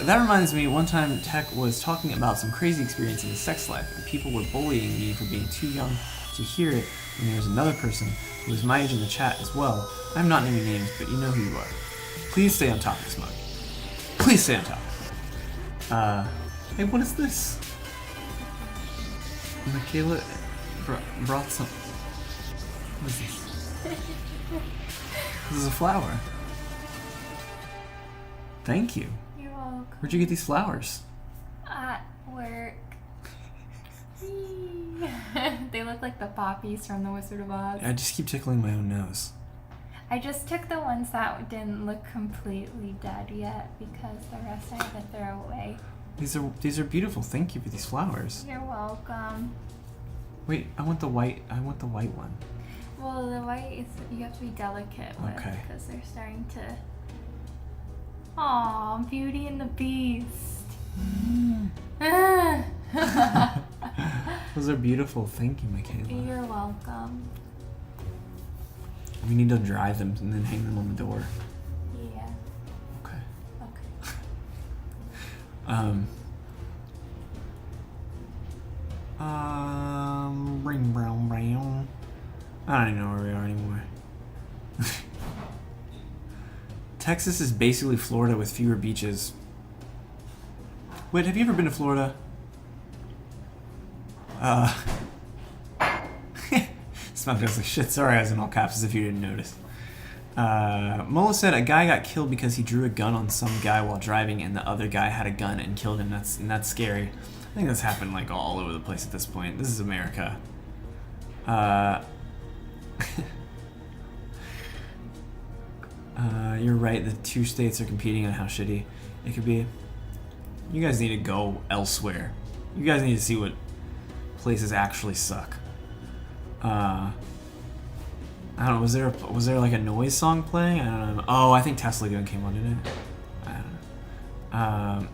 That reminds me, one time Tech was talking about some crazy experience in his sex life, and people were bullying me for being too young to hear it, and there was another person who was my age in the chat as well. I'm not naming names, but you know who you are. Please stay on topic, Smug. Please stay on topic. Hey, what is this? Michaela brought some... What is this? This is a flower. Thank you. You're welcome. Where'd you get these flowers? At work. They look like the poppies from The Wizard of Oz. I just keep tickling my own nose. I just took the ones that didn't look completely dead yet because the rest I had to throw away. These are beautiful. Thank you for these flowers. You're welcome. Wait, I want the white one. Well, the white you have to be delicate with because they're starting to. Aw, Beauty and the Beast. Those are beautiful. Thank you, Michaela. You're welcome. We need to dry them and then hang them on the door. Yeah. Okay. Ring brown brown. I don't even know where we are anymore. Texas is basically Florida with fewer beaches. Wait, have you ever been to Florida? Smug goes like, shit, sorry, I was in all caps as if you didn't notice. Mola said a guy got killed because he drew a gun on some guy while driving and the other guy had a gun and killed him. That's scary. I think that's happened like all over the place at this point. This is America. You're right, the two states are competing on how shitty it could be. You guys need to go elsewhere. You guys need to see what places actually suck. I don't know, was there like a noise song playing? I don't know. Oh, I think Tesla Gun came on, didn't it? I don't know.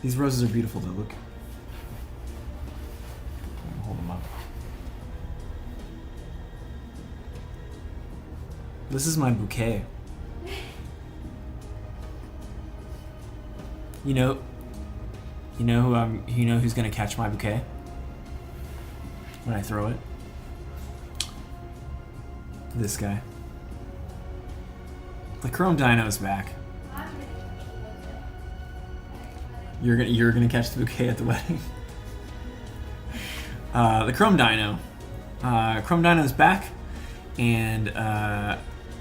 These roses are beautiful though, look. Hold them up. This is my bouquet. You know who's gonna catch my bouquet? When I throw it? This guy. The Chrome Dino's back. You're gonna catch the bouquet at the wedding? The Chrome Dino. Chrome Dino's back, and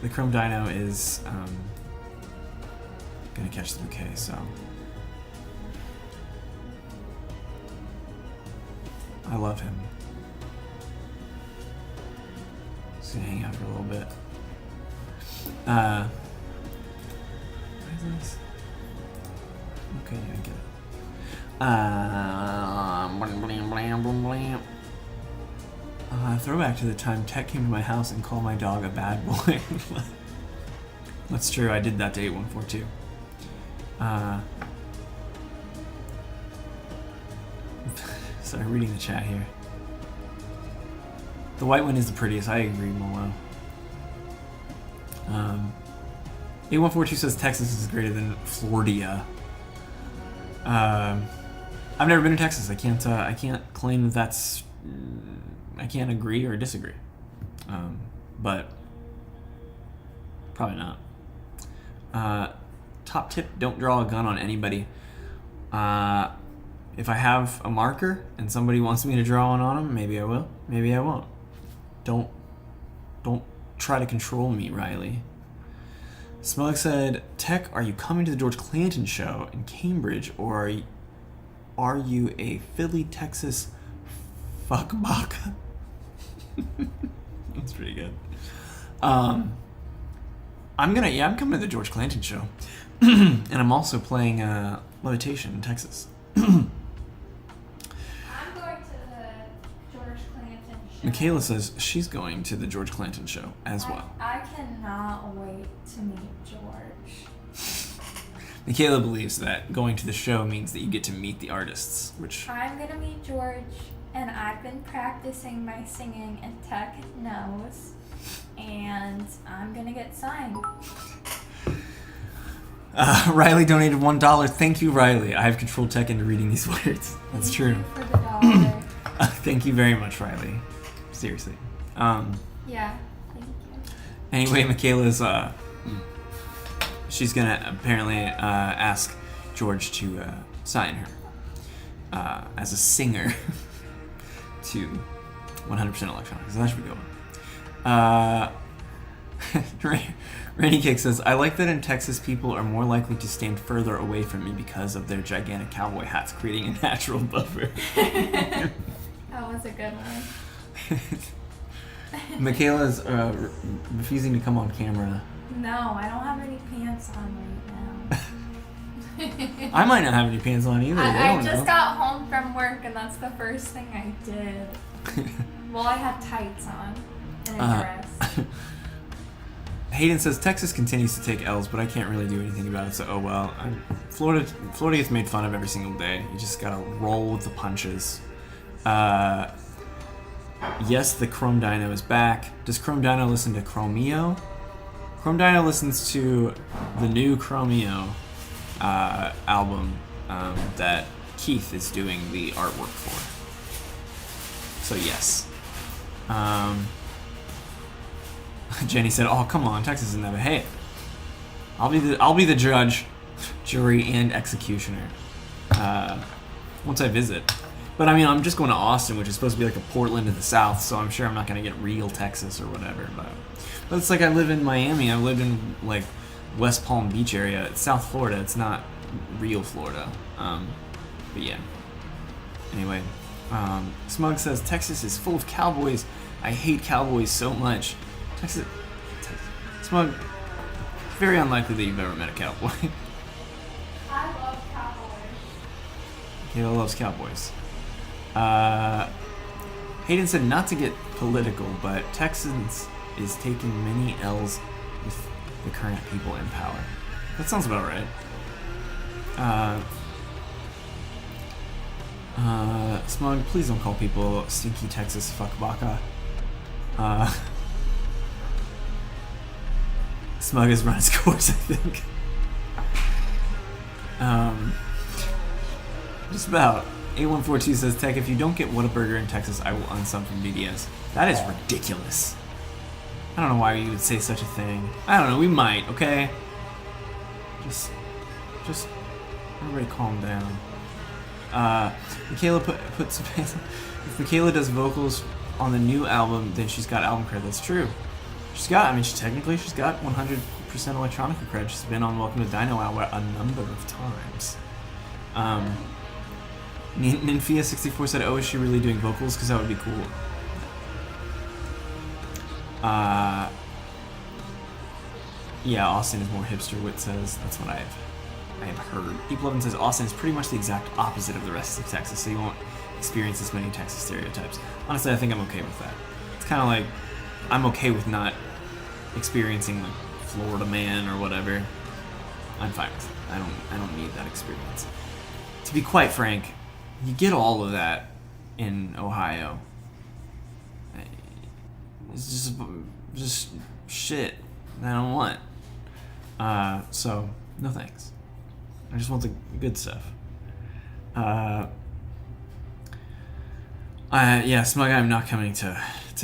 the Chrome Dino is gonna catch the bouquet, so I love him. Just gonna hang out for a little bit. What is this? Okay, I get it. Throwback to the time Tech came to my house and called my dog a bad boy. That's true, I did that to 8142. Sorry, reading the chat here. The white one is the prettiest, I agree, Molo. 8142 says Texas is greater than Florida. I've never been to Texas. I can't claim that that's. I can't agree or disagree. But probably not. Top tip: don't draw a gun on anybody. If I have a marker and somebody wants me to draw one on them, maybe I will. Maybe I won't. Don't try to control me, Riley. Smug said, Tech, are you coming to the George Clanton show in Cambridge, or are you a Philly, Texas fuckbaka? That's pretty good. I'm coming to the George Clanton show. And I'm also playing Levitation in Texas. I'm going to the George Clanton show. Michaela says she's going to the George Clanton show as well. I cannot wait to meet George. Michaela believes that going to the show means that you get to meet the artists, which... I'm going to meet George, and I've been practicing my singing, and Tech knows. and I'm gonna get signed. Riley donated $1. Thank you, Riley. I have controlled tech into reading these words. That's true. Thank you for the dollar. Thank you very much, Riley. Seriously. Yeah, thank you. Anyway, Michaela's she's gonna apparently ask George to sign her as a singer to 100% Electronica. So that should be good. Rainy Kick says, I like that in Texas people are more likely to stand further away from me because of their gigantic cowboy hats, creating a natural buffer. That was a good one. Michaela's refusing to come on camera. No, I don't have any pants on right now. I might not have any pants on either. I just got home from work and that's the first thing I did. Well, I had tights on and a dress. Hayden says Texas continues to take L's, but I can't really do anything about it. So oh well. Florida gets made fun of every single day. You just gotta roll with the punches. Yes, the Chrome Dino is back. Does Chrome Dino listen to Chromeo? Chrome Dino listens to the new Chromeo album that Keith is doing the artwork for. So yes. Jenny said, "Oh come on, Texas isn't that bad. Hey, I'll be the judge, jury, and executioner once I visit. But I mean, I'm just going to Austin, which is supposed to be like a Portland in the South, so I'm sure I'm not going to get real Texas or whatever. But it's like I live in Miami. I lived in like West Palm Beach area. It's South Florida. It's not real Florida. But yeah. Anyway, Smug says Texas is full of cowboys. I hate cowboys so much. Texas. Smug. Very unlikely that you've ever met a cowboy. I love cowboys. Kayla loves cowboys. Hayden said not to get political, but Texans is taking many L's with the current people in power. That sounds about right. Smug, please don't call people stinky Texas fuck baka. Smug has run his course, I think. Just about. 8142 says, Tech, if you don't get Whataburger in Texas, I will unsub from BDS. That is ridiculous. I don't know why you would say such a thing. I don't know, we might, okay? Just everybody calm down. Michaela puts if Michaela does vocals on the new album, then she's got album credit. That's true. She's got 100% Electronica credit. She's been on Welcome to Dino Hour a number of times. Ninfia64 said, oh, is she really doing vocals? Because that would be cool. Yeah, Austin is more hipster, Wit says. That's what I have heard. Deep11 says, Austin is pretty much the exact opposite of the rest of Texas, so you won't experience as many Texas stereotypes. Honestly, I think I'm okay with that. It's kind of like, I'm okay with not experiencing like Florida man or whatever. I'm fine with it. I don't need that experience. To be quite frank, you get all of that in Ohio. It's just shit that I don't want. So no thanks. I just want the good stuff. Yeah, Smug, I'm not coming to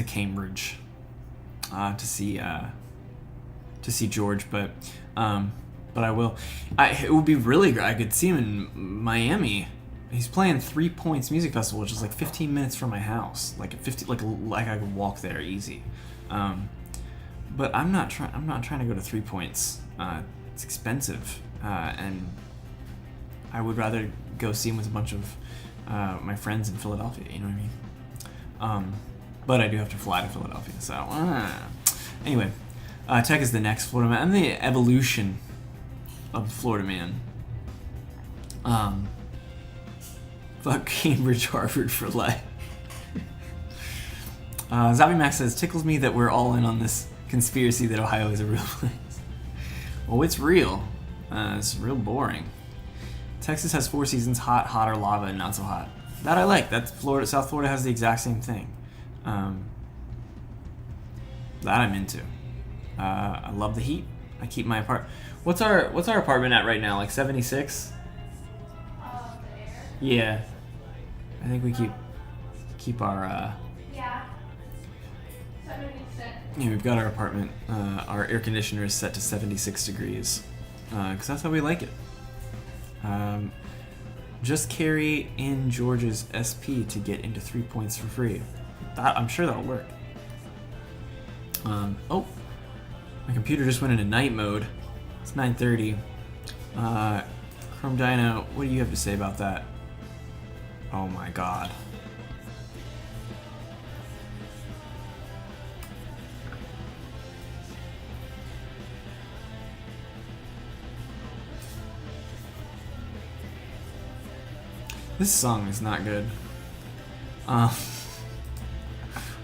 Cambridge to see George, but I will. It would be really great. I could see him in Miami. He's playing 3 Points Music Festival, which is like 15 minutes from my house. Like I could walk there easy. But I'm not trying to go to 3 Points. It's expensive, and I would rather go see him with a bunch of my friends in Philadelphia. You know what I mean? But I do have to fly to Philadelphia. So anyway, Tech is the next Florida man. I'm the evolution of the Florida man. Fuck Cambridge, Harvard for life. Zabi Max says, tickles me that we're all in on this conspiracy that Ohio is a real place. Well, it's real. It's real boring. Texas has 4 seasons: hot, hotter, lava, and not so hot. That I like. That's Florida. South Florida has the exact same thing. That I'm into. I love the heat. I keep my What's our apartment at right now? Like 76? The air? Yeah. I think we keep our Yeah. 76. yeah, we've got our apartment. Our air conditioner is set to 76 degrees. Because that's how we like it. Just carry in George's SP to get into 3 points for free. I'm sure that'll work. Oh, my computer just went into night mode. It's 9:30. Chrome Dino, what do you have to say about that? Oh my god. This song is not good. We're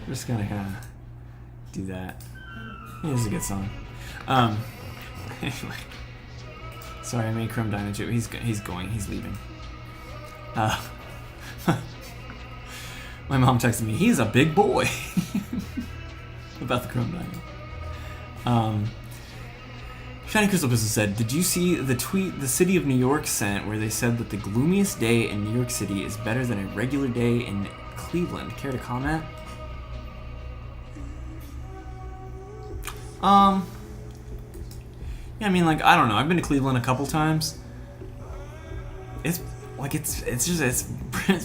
just gonna kind of do that. Yeah, this is a good song. Anyway, sorry, I made Chrome Dino joke. He's leaving. My mom texted me, he's a big boy. About the Chrome Dino. Shiny Crystal Pistol said, did you see the tweet the city of New York sent where they said that the gloomiest day in New York City is better than a regular day in Cleveland? Care to comment? Yeah, I mean, like, I don't know. I've been to Cleveland a couple times. It's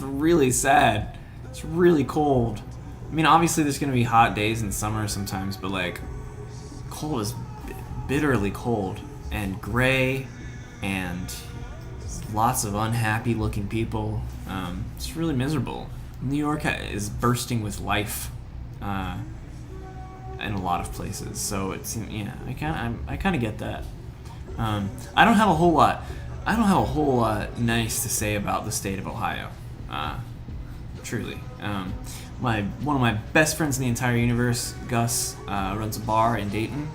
really sad. It's really cold. I mean, obviously there's gonna be hot days in summer sometimes, but like, cold is bitterly cold and gray and lots of unhappy looking people. It's really miserable. New York is bursting with life in a lot of places, so it's, yeah, I kind of get that. I don't have a whole lot nice to say about the state of Ohio. Truly. One of my best friends in the entire universe, Gus, runs a bar in Dayton.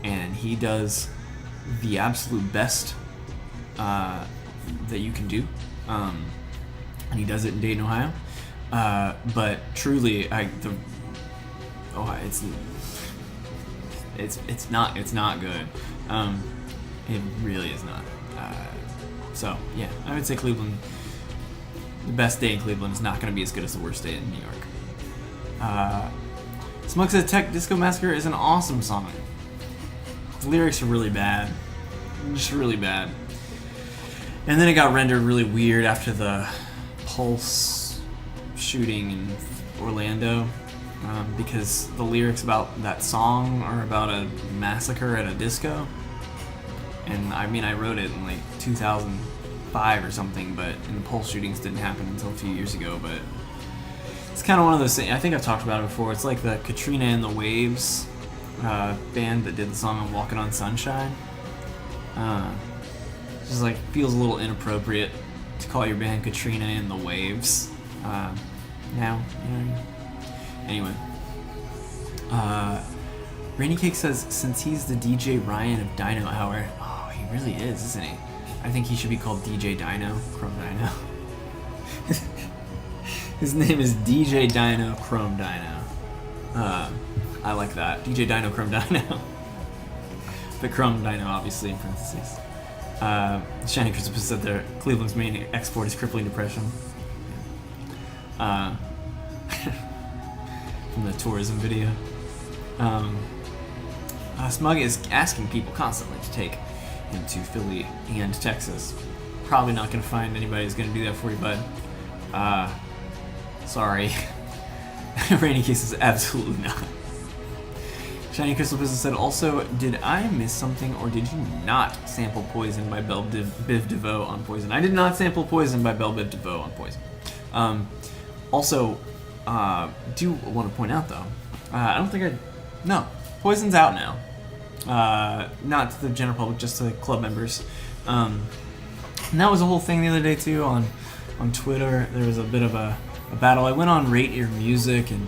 And he does the absolute best that you can do, and he does it in Dayton, Ohio. But truly, it's not good. It really is not. So yeah, I would say Cleveland. The best day in Cleveland is not going to be as good as the worst day in New York. Smug says Tech Disco Massacre is an awesome song. The lyrics are really bad. Just really bad. And then it got rendered really weird after the Pulse shooting in Orlando, because the lyrics about that song are about a massacre at a disco. And I mean, I wrote it in like 2005 or something, but the Pulse shootings didn't happen until a few years ago, but it's kind of one of those things. I think I've talked about it before. It's like the Katrina and the Waves band that did the song on Walking on Sunshine. Just like feels a little inappropriate to call your band Katrina and the Waves now. You know what I mean? Anyway, Rainy Cake says since he's the DJ Ryan of Dino Hour, oh, he really is, isn't he? I think he should be called DJ Dino, Chrome Dino. His name is DJ Dino Chrome Dino. I like that. DJ Dino Chrome Dino. But Chrome Dino, obviously, in parentheses. Shiny Christopher said there, Cleveland's main export is crippling depression. From the tourism video. Smug is asking people constantly to take him to Philly and Texas. Probably not going to find anybody who's going to do that for you, bud. Sorry. Rainy Case is absolutely not. Shiny Crystal Business said, also, did I miss something or did you not sample Poison by Belle Biv DeVoe on Poison? I did not sample Poison by Belle Biv DeVoe on Poison. Also, do want to point out though, no, Poison's out now. Not to the general public, just to club members. And that was a whole thing the other day too on Twitter. There was a bit of a battle. I went on Rate Your Music and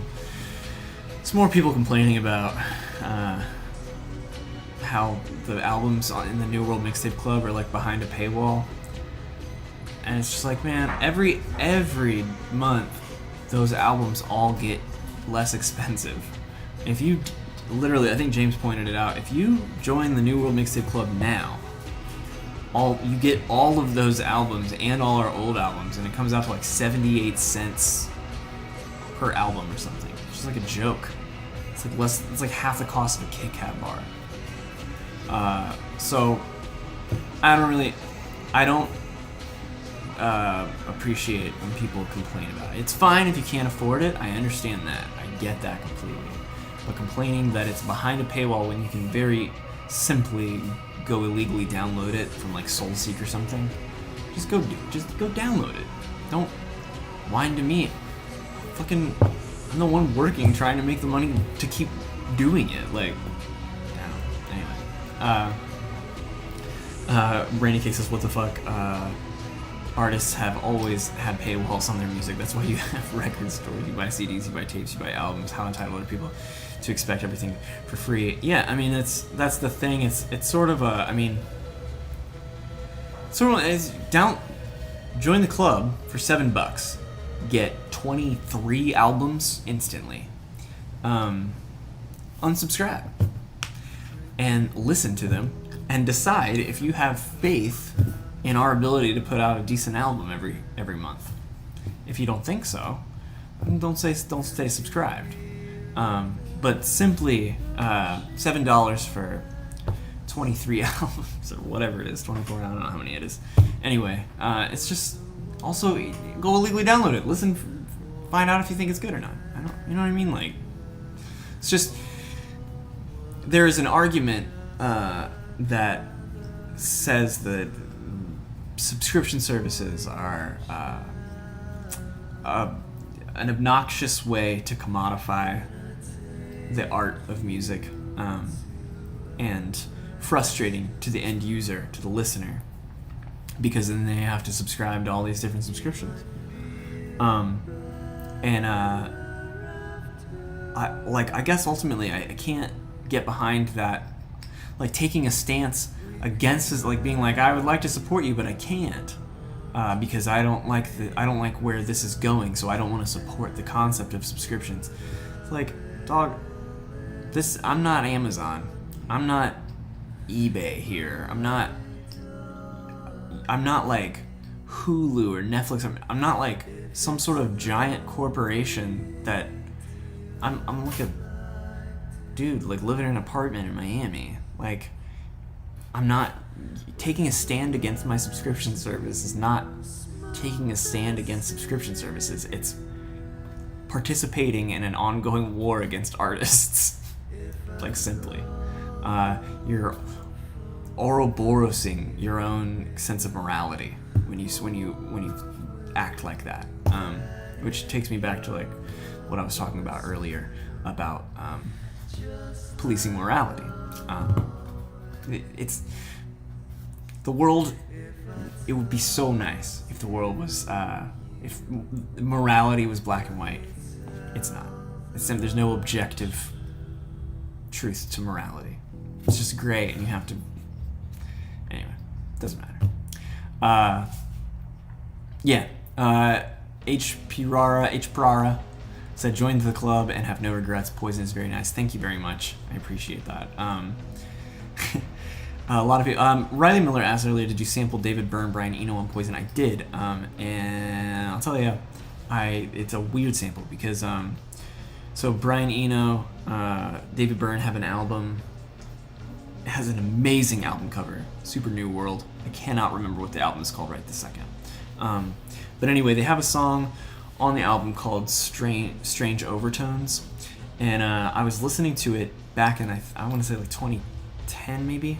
some more people complaining about how the albums in the New World Mixtape Club are like behind a paywall. And it's just like, man, every month those albums all get less expensive. if you literally, I think James pointed it out, if you join the New World Mixtape Club now, you get all of those albums and all our old albums, and it comes out to like 78 cents per album or something. It's just like a joke. It's like it's like half the cost of a Kit Kat bar. So I don't appreciate when people complain about it. It's fine if you can't afford it. I understand that. I get that completely. But complaining that it's behind a paywall when you can very simply go illegally download it from like SoulSeek or something, just go do it. Just go download it. Don't whine to me. Fucking, I'm the one working, trying to make the money to keep doing it. Like, anyway. Brandy Cake says, what the fuck? Artists have always had paywalls on their music. That's why you have record stores. You buy CDs, you buy tapes, you buy albums. How entitled are people to expect everything for free? Yeah, I mean, that's the thing. It's sort of a, I mean, join the club for $7. Get 23 albums instantly. Unsubscribe and listen to them and decide if you have faith in our ability to put out a decent album every month. If you don't think so, then don't stay subscribed. But simply $7 for 23 albums or whatever it is, 24. I don't know how many it is. Anyway, it's just also go illegally download it. Listen, find out if you think it's good or not. You know what I mean? Like, it's just there is an argument that says that subscription services are an obnoxious way to commodify the art of music, and frustrating to the end user, to the listener, because then they have to subscribe to all these different subscriptions. I guess ultimately I can't get behind that, like taking a stance against is like being like, I would like to support you, but I can't, because I don't like where this is going, so I don't want to support the concept of subscriptions. It's like, dog, I'm not Amazon, I'm not eBay here, I'm not like Hulu or Netflix, I'm not like some sort of giant corporation that I'm like a dude like living in an apartment in Miami. Like, I'm not taking a stand against my subscription service is not taking a stand against subscription services. It's participating in an ongoing war against artists. Like, simply. You're Ouroborosing your own sense of morality when you act like that. Which takes me back to like what I was talking about earlier about policing morality. It's the world. It would be so nice if the world was if morality was black and white. It's not. There's no objective truth to morality. It's just gray, and you have to. Anyway, doesn't matter. H. Pirara said, joined the club and have no regrets. Poison is very nice. Thank you very much. I appreciate that. A lot of people. Riley Miller asked earlier, did you sample David Byrne, Brian Eno on Poison? I did. And I'll tell you, it's a weird sample because so Brian Eno, David Byrne have an album. It has an amazing album cover, super New World. I cannot remember what the album is called right this second. But anyway, they have a song on the album called Strange Overtones, and I was listening to it back in I want to say like 2010 maybe,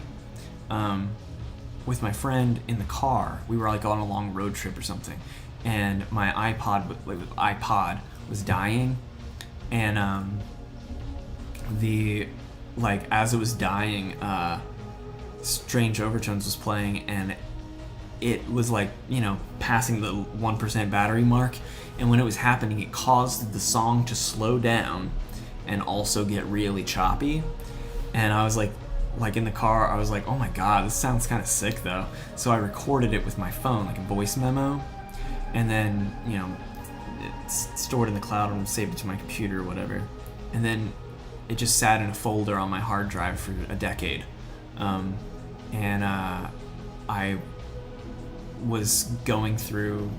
with my friend in the car. We were like on a long road trip or something, and my iPod was dying, and as it was dying, Strange Overtones was playing, and it was like, passing the 1% battery mark, and when it was happening, it caused the song to slow down and also get really choppy. And I was like in the car, I was like, oh my god, this sounds kind of sick though. So I recorded it with my phone, like a voice memo, and then it's stored in the cloud and saved it to my computer or whatever. And then it just sat in a folder on my hard drive for a decade. And I was going through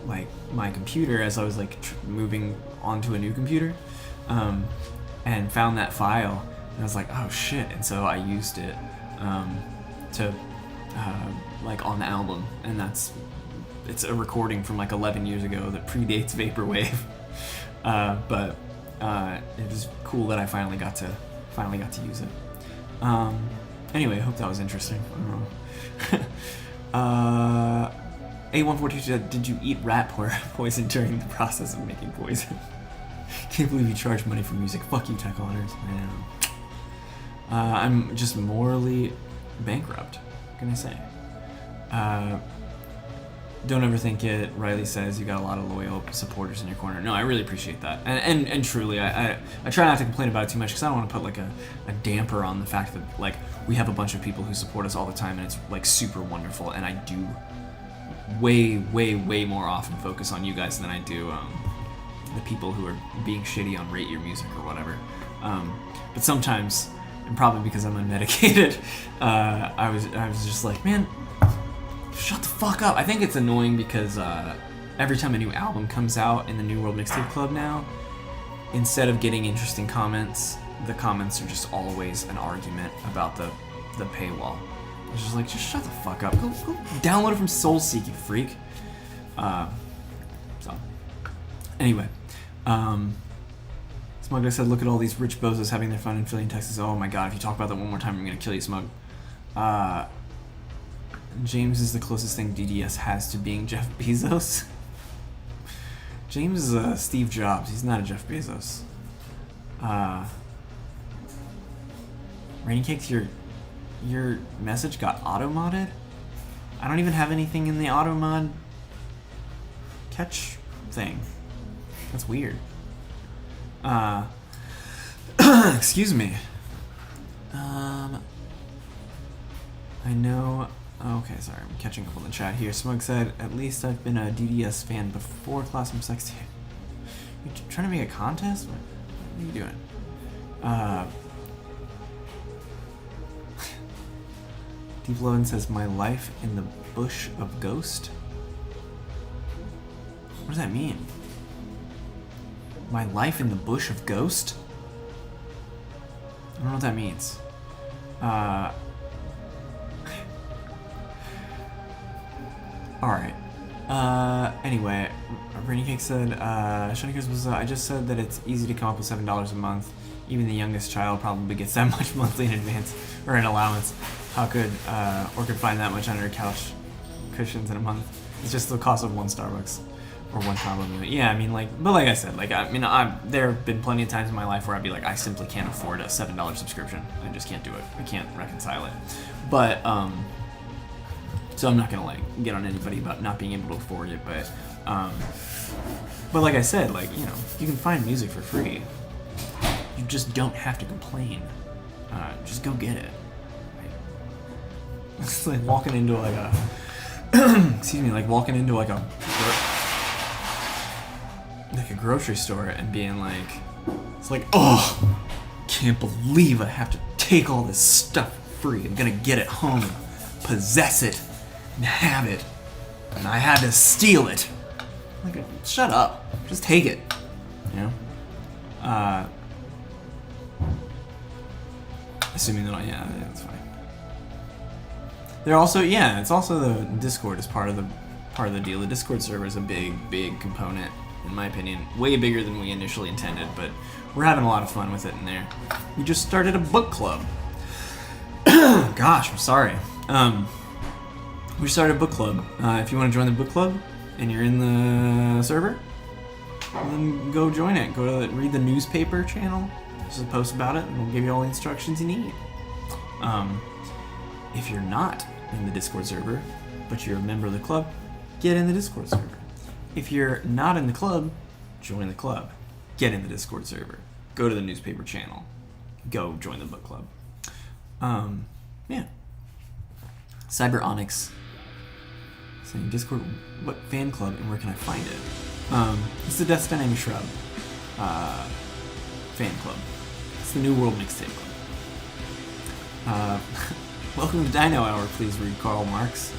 like my computer as I was like moving onto a new computer, and found that file, and I was like, oh shit, and so I used it to like on the album, and it's a recording from like 11 years ago that predates Vaporwave, but it was cool that I finally got to use it. Anyway, I hope that was interesting. I don't know. A142 said, did you eat rat poison during the process of making poison? Can't believe you charge money for music. Fuck you, Tech Honors. I know. I'm just morally bankrupt. What can I say? Don't overthink it. Riley says you got a lot of loyal supporters in your corner. No, I really appreciate that. And truly, I try not to complain about it too much because I don't want to put like a damper on the fact that like we have a bunch of people who support us all the time and it's like super wonderful, and I do way more often focus on you guys than I do the people who are being shitty on Rate Your Music or whatever. But sometimes, and probably because I'm unmedicated, I was just like, man, shut the fuck up. I think it's annoying because every time a new album comes out in the New World Mixtape Club now, instead of getting interesting comments, the comments are just always an argument about the paywall. It's just like, just shut the fuck up. Go download it from SoulSeek, you freak. So, anyway. Smug said, look at all these rich bozos having their fun in Philly and Texas. Oh my god, if you talk about that one more time, I'm gonna kill you, Smug. James is the closest thing DDS has to being Jeff Bezos. James is Steve Jobs. He's not a Jeff Bezos. Rainy Cakes, your message got auto-modded? I don't even have anything in the auto-mod catch thing. That's weird. Excuse me. I know... Okay, sorry, I'm catching up on the chat here. Smug said, at least I've been a DDS fan before Classroom Sex. You trying to make a contest? What are you doing? Deep Lowen says, my life in the bush of ghost? What does that mean? My life in the bush of ghost? I don't know what that means. Alright. Anyway, Rainy Cake said, Shunnikers was, I just said that it's easy to come up with $7 a month. Even the youngest child probably gets that much monthly in advance, or in allowance. How could, or could find that much under couch cushions in a month? It's just the cost of one Starbucks, or one combo meal. Yeah, I mean, like, but like I said, like, I mean, there have been plenty of times in my life where I'd be like, I simply can't afford a $7 subscription. I just can't do it. I can't reconcile it. But, so I'm not gonna like get on anybody about not being able to afford it, but like I said, like, you know, you can find music for free. You just don't have to complain. Just go get it. It's like walking into like a excuse me, like walking into like a grocery store and being like, it's like, oh, can't believe I have to take all this stuff for free. I'm gonna get it home and possess it and have it, and I had to steal it. Like, shut up. Just take it. You know? Assuming that yeah, that's fine. They're also, yeah, it's also the Discord is part of the deal. The Discord server is a big component, in my opinion, way bigger than we initially intended, but we're having a lot of fun with it in there. We just started a book club. Gosh, I'm sorry. We started a book club. If you want to join the book club and you're in the server, then go join it. Go to read the newspaper channel. There's a post about it, and we'll give you all the instructions you need. If you're not in the Discord server, but you're a member of the club, get in the Discord server. If you're not in the club, join the club. Get in the Discord server. Go to the newspaper channel. Go join the book club. Yeah. Cyber Onyx saying, Discord, what fan club and where can I find it? It's the Death Dynamic Shroud. fan club. It's the New World Mixtape Club. Welcome to Dino Hour, please read Karl Marx.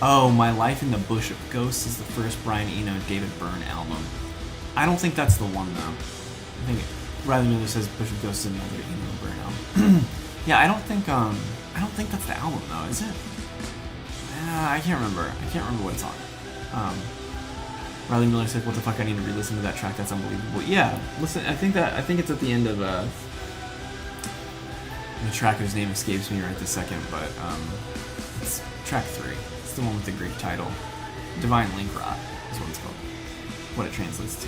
Oh, My Life in the Bush of Ghosts is the first Brian Eno, David Byrne album. I don't think that's the one, though. I think Riley Miller says Bush of Ghosts is another Eno Byrne album. Yeah, I don't think that's the album, though, is it? I can't remember. I can't remember what it's on. Riley Miller said, "What the fuck? I need to re-listen to that track. That's unbelievable." Yeah, listen. I think it's at the end of the track whose name escapes me right this second, but it's track 3. It's the one with the Greek title. Divine Link Rot is what it's called. What it translates to.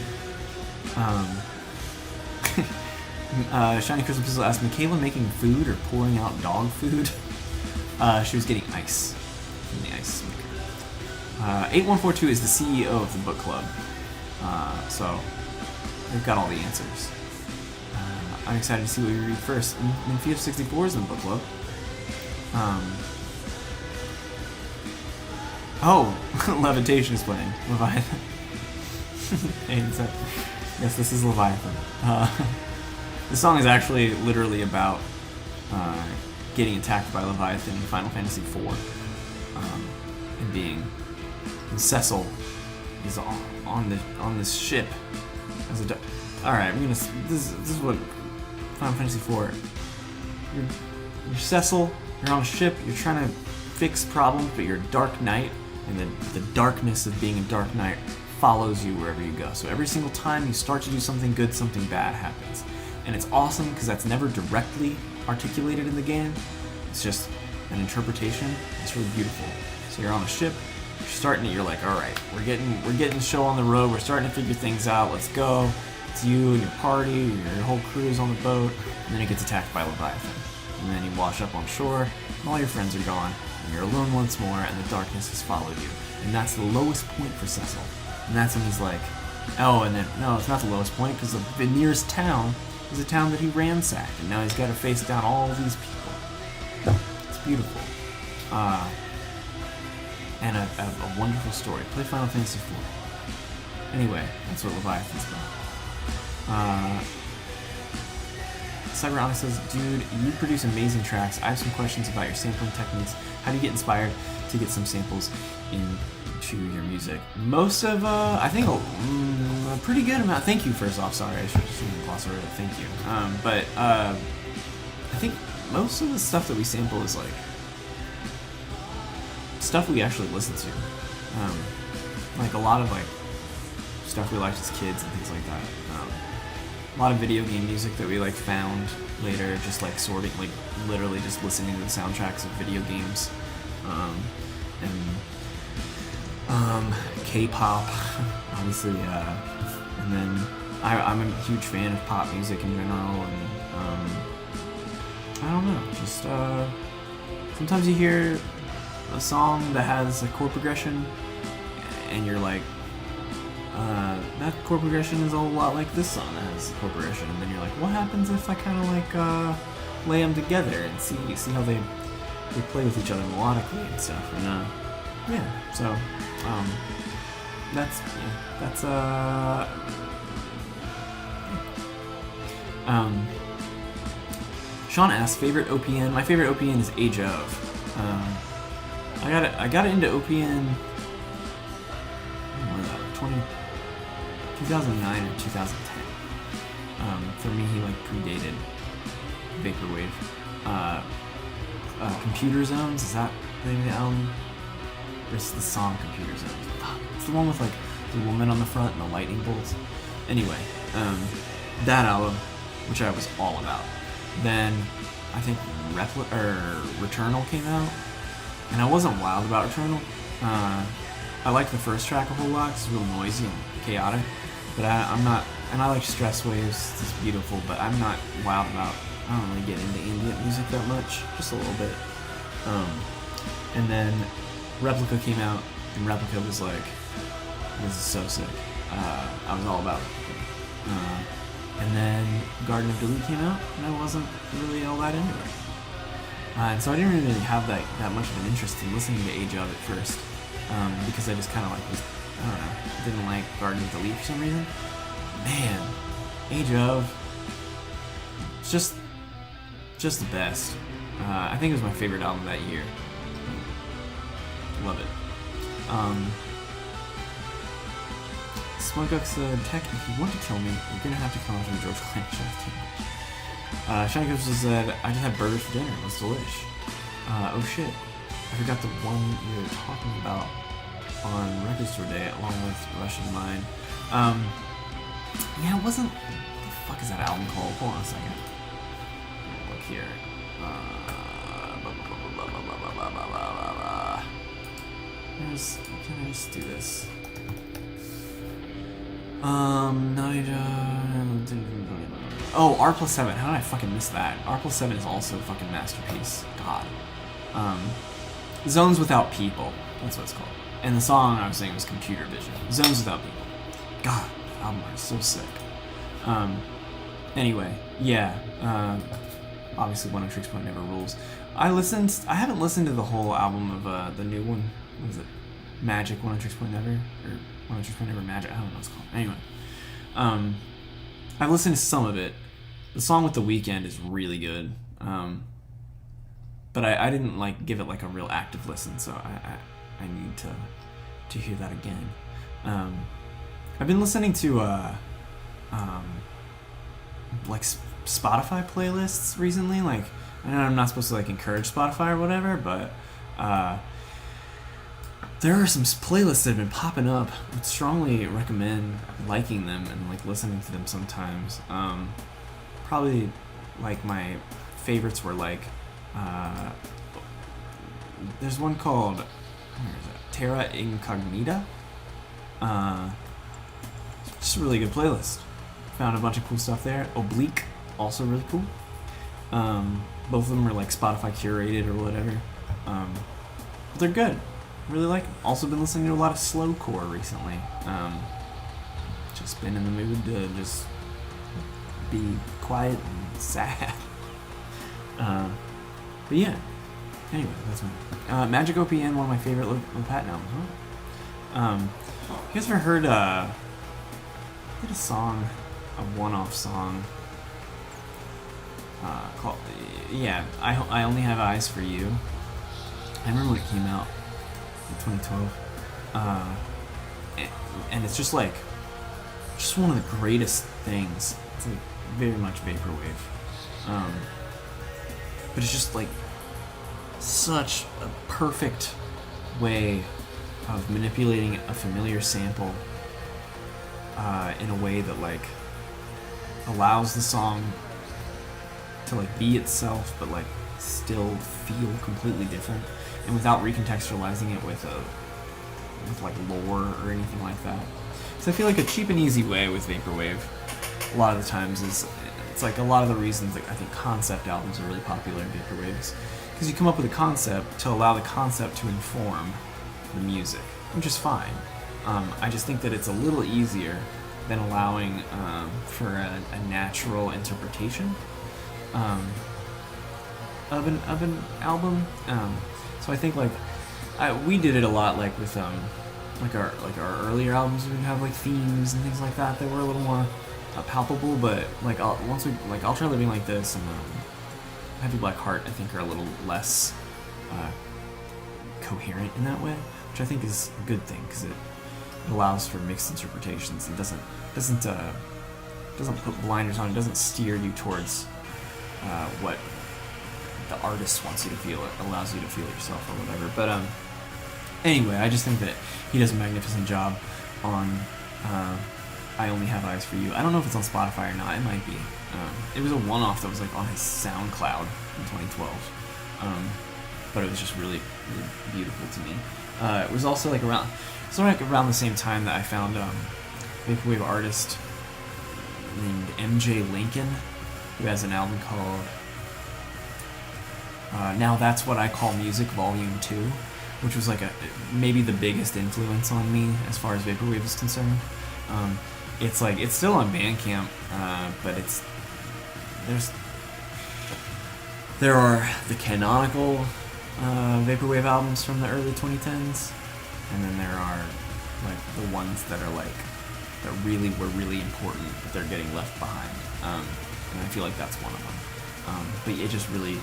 Shiny Crystal Pistol asked, Michaela making food or pouring out dog food? She was getting ice from the ice maker. 8142 is the CEO of the book club, so they've got all the answers. I'm excited to see what we read first. Nymphia 64 is in the book club. Levitation is playing. Leviathan. Yes, this is Leviathan. The song is actually literally about getting attacked by Leviathan in Final Fantasy IV, and being. And Cecil is on this ship as a. All right, this is what Final Fantasy IV. You're Cecil. You're on a ship. You're trying to fix problems, but you're a Dark Knight, and the darkness of being a Dark Knight follows you wherever you go. So every single time you start to do something good, something bad happens. And it's awesome because that's never directly articulated in the game. It's just an interpretation. It's really beautiful. So you're on a ship, you're starting it, you're like, all right, we're getting the show on the road, we're starting to figure things out, let's go. It's you and your party, your whole crew is on the boat, and then it gets attacked by Leviathan. And then you wash up on shore, and all your friends are gone, and you're alone once more, and the darkness has followed you. And that's the lowest point for Cecil. And that's when he's like, oh, and then, no, it's not the lowest point, because the nearest town is a town that he ransacked, and now he's got to face down all these people. It's beautiful. And a wonderful story. Play Final Fantasy IV. Anyway, that's what Leviathan's about. Cyberonic says, dude, you produce amazing tracks. I have some questions about your sampling techniques. How do you get inspired to get some samples into your music? Most of, I think a pretty good amount. Thank you, first off. Sorry, I should gloss over that. Thank you. But I think most of the stuff that we sample is like stuff we actually listen to. Like a lot of like stuff we liked as kids and things like that. A lot of video game music that we like found later, just like sorting, like literally just listening to the soundtracks of video games, and K-pop, obviously, and then I'm a huge fan of pop music in general, and I don't know, just sometimes you hear a song that has a chord progression, and you're like, that chord progression is a lot like this song that has a chord progression, and then you're like, what happens if I kind of like lay them together and see how they play with each other melodically and stuff, and yeah, so that's Sean asks, favorite OPN. My favorite OPN is Age of. I got it into OPN. When was that? 2009 or 2010. For me, he like predated Vaporwave. Computer Zones, is that the name of the album? Or is the song Computer Zones? It's the one with like the woman on the front and the lightning bolts. Anyway, that album, which I was all about. Then I think Returnal came out, and I wasn't wild about Returnal. I liked the first track a whole lot. It's real noisy and chaotic, but I'm not. And I like Stress Waves. It's beautiful, but I'm not wild about. I don't really get into ambient music that much, just a little bit. And then Replica came out, and Replica was like, this is so sick. I was all about Replica. And then Garden of Delete came out, and I wasn't really all that into it. And so I didn't really have that much of an interest in listening to Age of at first, because I just kind of like was I don't know, didn't like Garden with the Leaf for some reason. Man, Age of, it's just the best. I think it was my favorite album that year. Love it. Smuguk said, Tech, if you want to kill me, you're gonna have to come after the George Clooney show. Shiny Gibbs said, I just had burgers for dinner. It was delish. Oh shit. I forgot the one you were talking about on Record Store Day, along with Russian Mind. Yeah, it wasn't... What the fuck is that album called? Hold on a second. Look here. Can I just do this? Oh, R+7. How did I fucking miss that? R+7 is also a fucking masterpiece. God. Zones Without People. That's what it's called. And the song I was saying was Computer Vision. Zones Without People. God, the album art is so sick. Anyway, yeah. Obviously, One Tricks Point never rules. I haven't listened to the whole album of the new one. What is it? Magic, One Tricks Point Never? Or One Tricks Point Never Magic? I don't know what it's called. Anyway. I've listened to some of it. The song with The Weeknd is really good. But I didn't like give it like a real active listen, so I need to hear that again. I've been listening to like Spotify playlists recently. Like, I know I'm not supposed to like encourage Spotify or whatever, but there are some playlists that have been popping up. I would strongly recommend liking them and like listening to them sometimes. Probably like my favorites were like there's one called, where is it? Terra Incognita. Just a really good playlist. Found a bunch of cool stuff there. Oblique, also really cool. Both of them are like Spotify curated or whatever. But they're good. Really like them. Also been listening to a lot of slowcore recently. Just been in the mood to just be quiet and sad. But yeah. Anyway, that's my Magic OPN, one of my favorite Levitation albums. Huh? You guys ever heard did a song, a one-off song called I Only Have Eyes for You. I remember when it came out in 2012. And it's just like one of the greatest things. It's like very much vaporwave. But it's just like such a perfect way of manipulating a familiar sample in a way that like allows the song to like be itself, but like still feel completely different, and without recontextualizing it with like lore or anything like that. So I feel like a cheap and easy way with vaporwave a lot of the times is, it's like a lot of the reasons like I think concept albums are really popular in vaporwaves, because you come up with a concept to allow the concept to inform the music, which is fine. I just think that it's a little easier than allowing for a natural interpretation of an album. So I think like we did it a lot, like with like our earlier albums. We would have like themes and things like that that were a little more palpable. But like I'll Try Living Like This and Heavy Black Heart, I think, are a little less coherent in that way, which I think is a good thing, because it allows for mixed interpretations and doesn't put blinders on. It doesn't steer you towards what the artist wants you to feel. It allows you to feel it yourself or whatever. But anyway, I just think that he does a magnificent job on I Only Have Eyes for You. I don't know if it's on Spotify or not. It might be. It was a one-off that was like on his SoundCloud in 2012. But it was just really, really beautiful to me. It was also like around the same time that I found a vaporwave artist named MJ Lincoln, who has an album called Now That's What I Call Music Volume 2, which was like maybe the biggest influence on me as far as vaporwave is concerned. It's still on Bandcamp, but there are the canonical vaporwave albums from the early 2010s, and then there are like the ones that are like that really were really important, but they're getting left behind. And I feel like that's one of them. But it just really,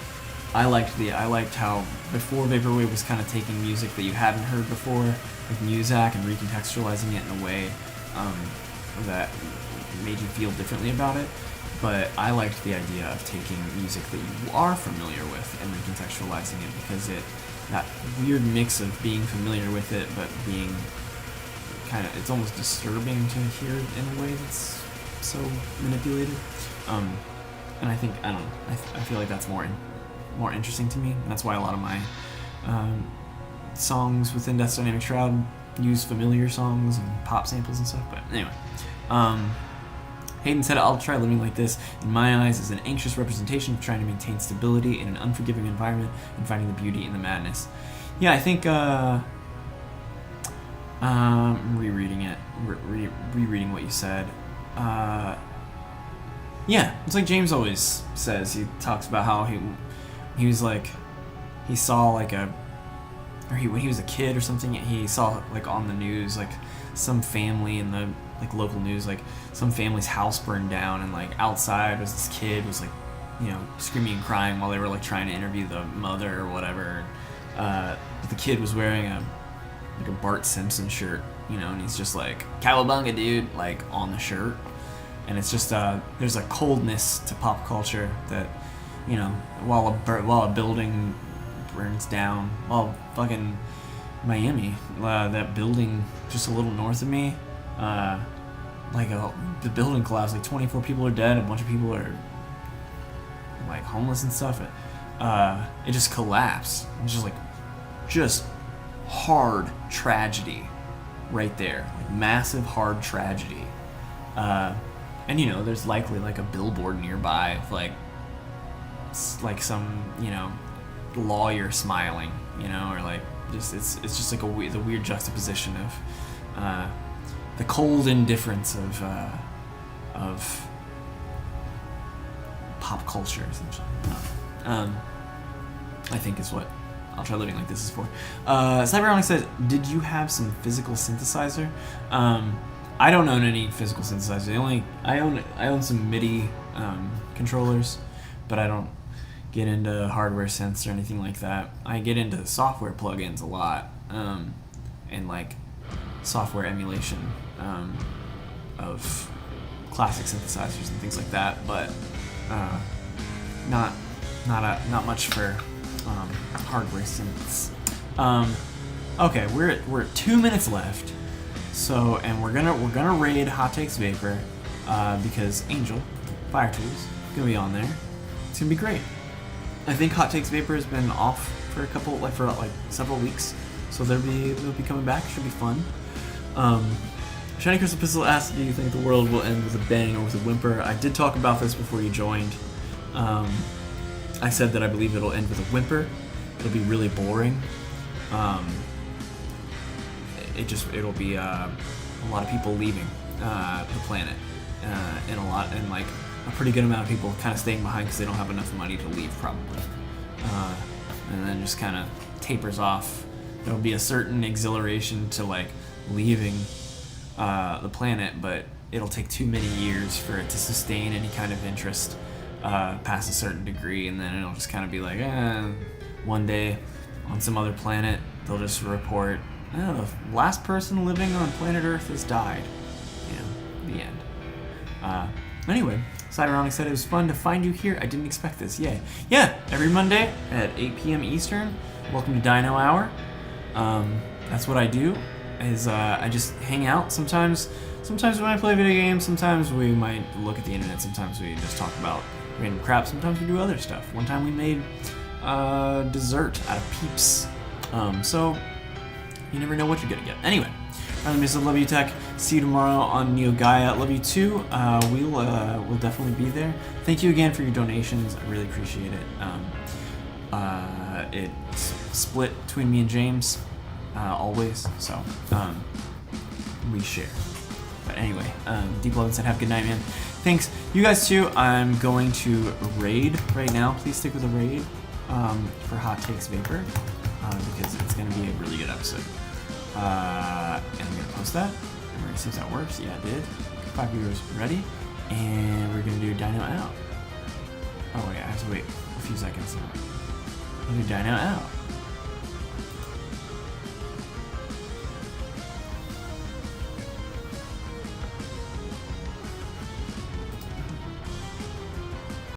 I liked how before Vaporwave was kind of taking music that you hadn't heard before, like Muzak, and recontextualizing it in a way that made you feel differently about it. But I liked the idea of taking music that you are familiar with and recontextualizing it, because that weird mix of being familiar with it but being kind of, it's almost disturbing to hear it in a way that's so manipulated. And I think, I don't know, I feel like that's more interesting to me, and that's why a lot of my songs within Death's Dynamic Shroud use familiar songs and pop samples and stuff. But anyway, Hayden said, "I'll try living like this. In my eyes, is an anxious representation of trying to maintain stability in an unforgiving environment and finding the beauty in the madness." Yeah, I think rereading it, rereading what you said. Yeah, it's like James always says. He talks about how he was like, he saw like when he was a kid or something, he saw like on the news like some family in the like local news, like some family's house burned down, and like outside was this kid was like, you know, screaming and crying while they were like trying to interview the mother or whatever. But the kid was wearing a Bart Simpson shirt, you know, and he's just like, "Cowabunga, dude," like on the shirt. And it's just there's a coldness to pop culture that, you know, while a building burns down, while fucking Miami, that building just a little north of me, the building collapsed, like 24 people are dead, a bunch of people are like homeless and stuff. It just collapsed. It's just hard tragedy right there, like massive hard tragedy. And you know, there's likely like a billboard nearby with like some, you know, lawyer smiling, you know, or like just it's just like the weird juxtaposition of the cold indifference of pop culture, essentially. I think is what I'll try living like this is for. Cyberonic says, "Did you have some physical synthesizer?" I don't own any physical synthesizers. I own some MIDI controllers, but I don't get into hardware synths or anything like that. I get into software plugins a lot, and like software emulation of classic synthesizers and things like that. But not much for hardware synths. Okay, we're at 2 minutes left. So, and we're gonna raid Hot Takes Vapor because Angel, Fire Tools, gonna be on there. It's gonna be great. I think Hot Takes Vapor has been off for several weeks, so they'll be coming back. Should be fun. Shiny Crystal Pistol asked, "Do you think the world will end with a bang or with a whimper?" I did talk about this before you joined. I said that I believe it'll end with a whimper. It'll be really boring. It'll be a lot of people leaving the planet, and like a pretty good amount of people kind of staying behind because they don't have enough money to leave, probably, and then just kind of tapers off. There'll be a certain exhilaration to like leaving the planet, but it'll take too many years for it to sustain any kind of interest past a certain degree, and then it'll just kind of be like, one day on some other planet they'll just report, "The last person living on planet Earth has died." The end. Anyway, Cyberonic said, "It was fun to find you here. I didn't expect this. Yay." Yeah, every Monday at 8 p.m. Eastern. Welcome to Dino Hour. That's what I do. I just hang out. Sometimes when I play video games, sometimes we might look at the internet, sometimes we just talk about random crap, sometimes we do other stuff. One time we made dessert out of Peeps. So you never know what you're gonna get. Anyway, I'm Mr. Love You Tech. See you tomorrow on Neo Gaia. Love you too. We'll definitely be there. Thank you again for your donations. I really appreciate it. It's split between me and James, always. So we share. But anyway, Deep Love said, "Have a good night, man." Thanks. You guys too. I'm going to raid right now. Please stick with the raid for Hot Takes Vapor because it's going to be a really good episode. And I'm gonna post that. And we're gonna see if that works. Yeah, it did. 5 viewers ready. And we're gonna do Dino out. Oh wait, I have to wait a few seconds. We'll do Dino out.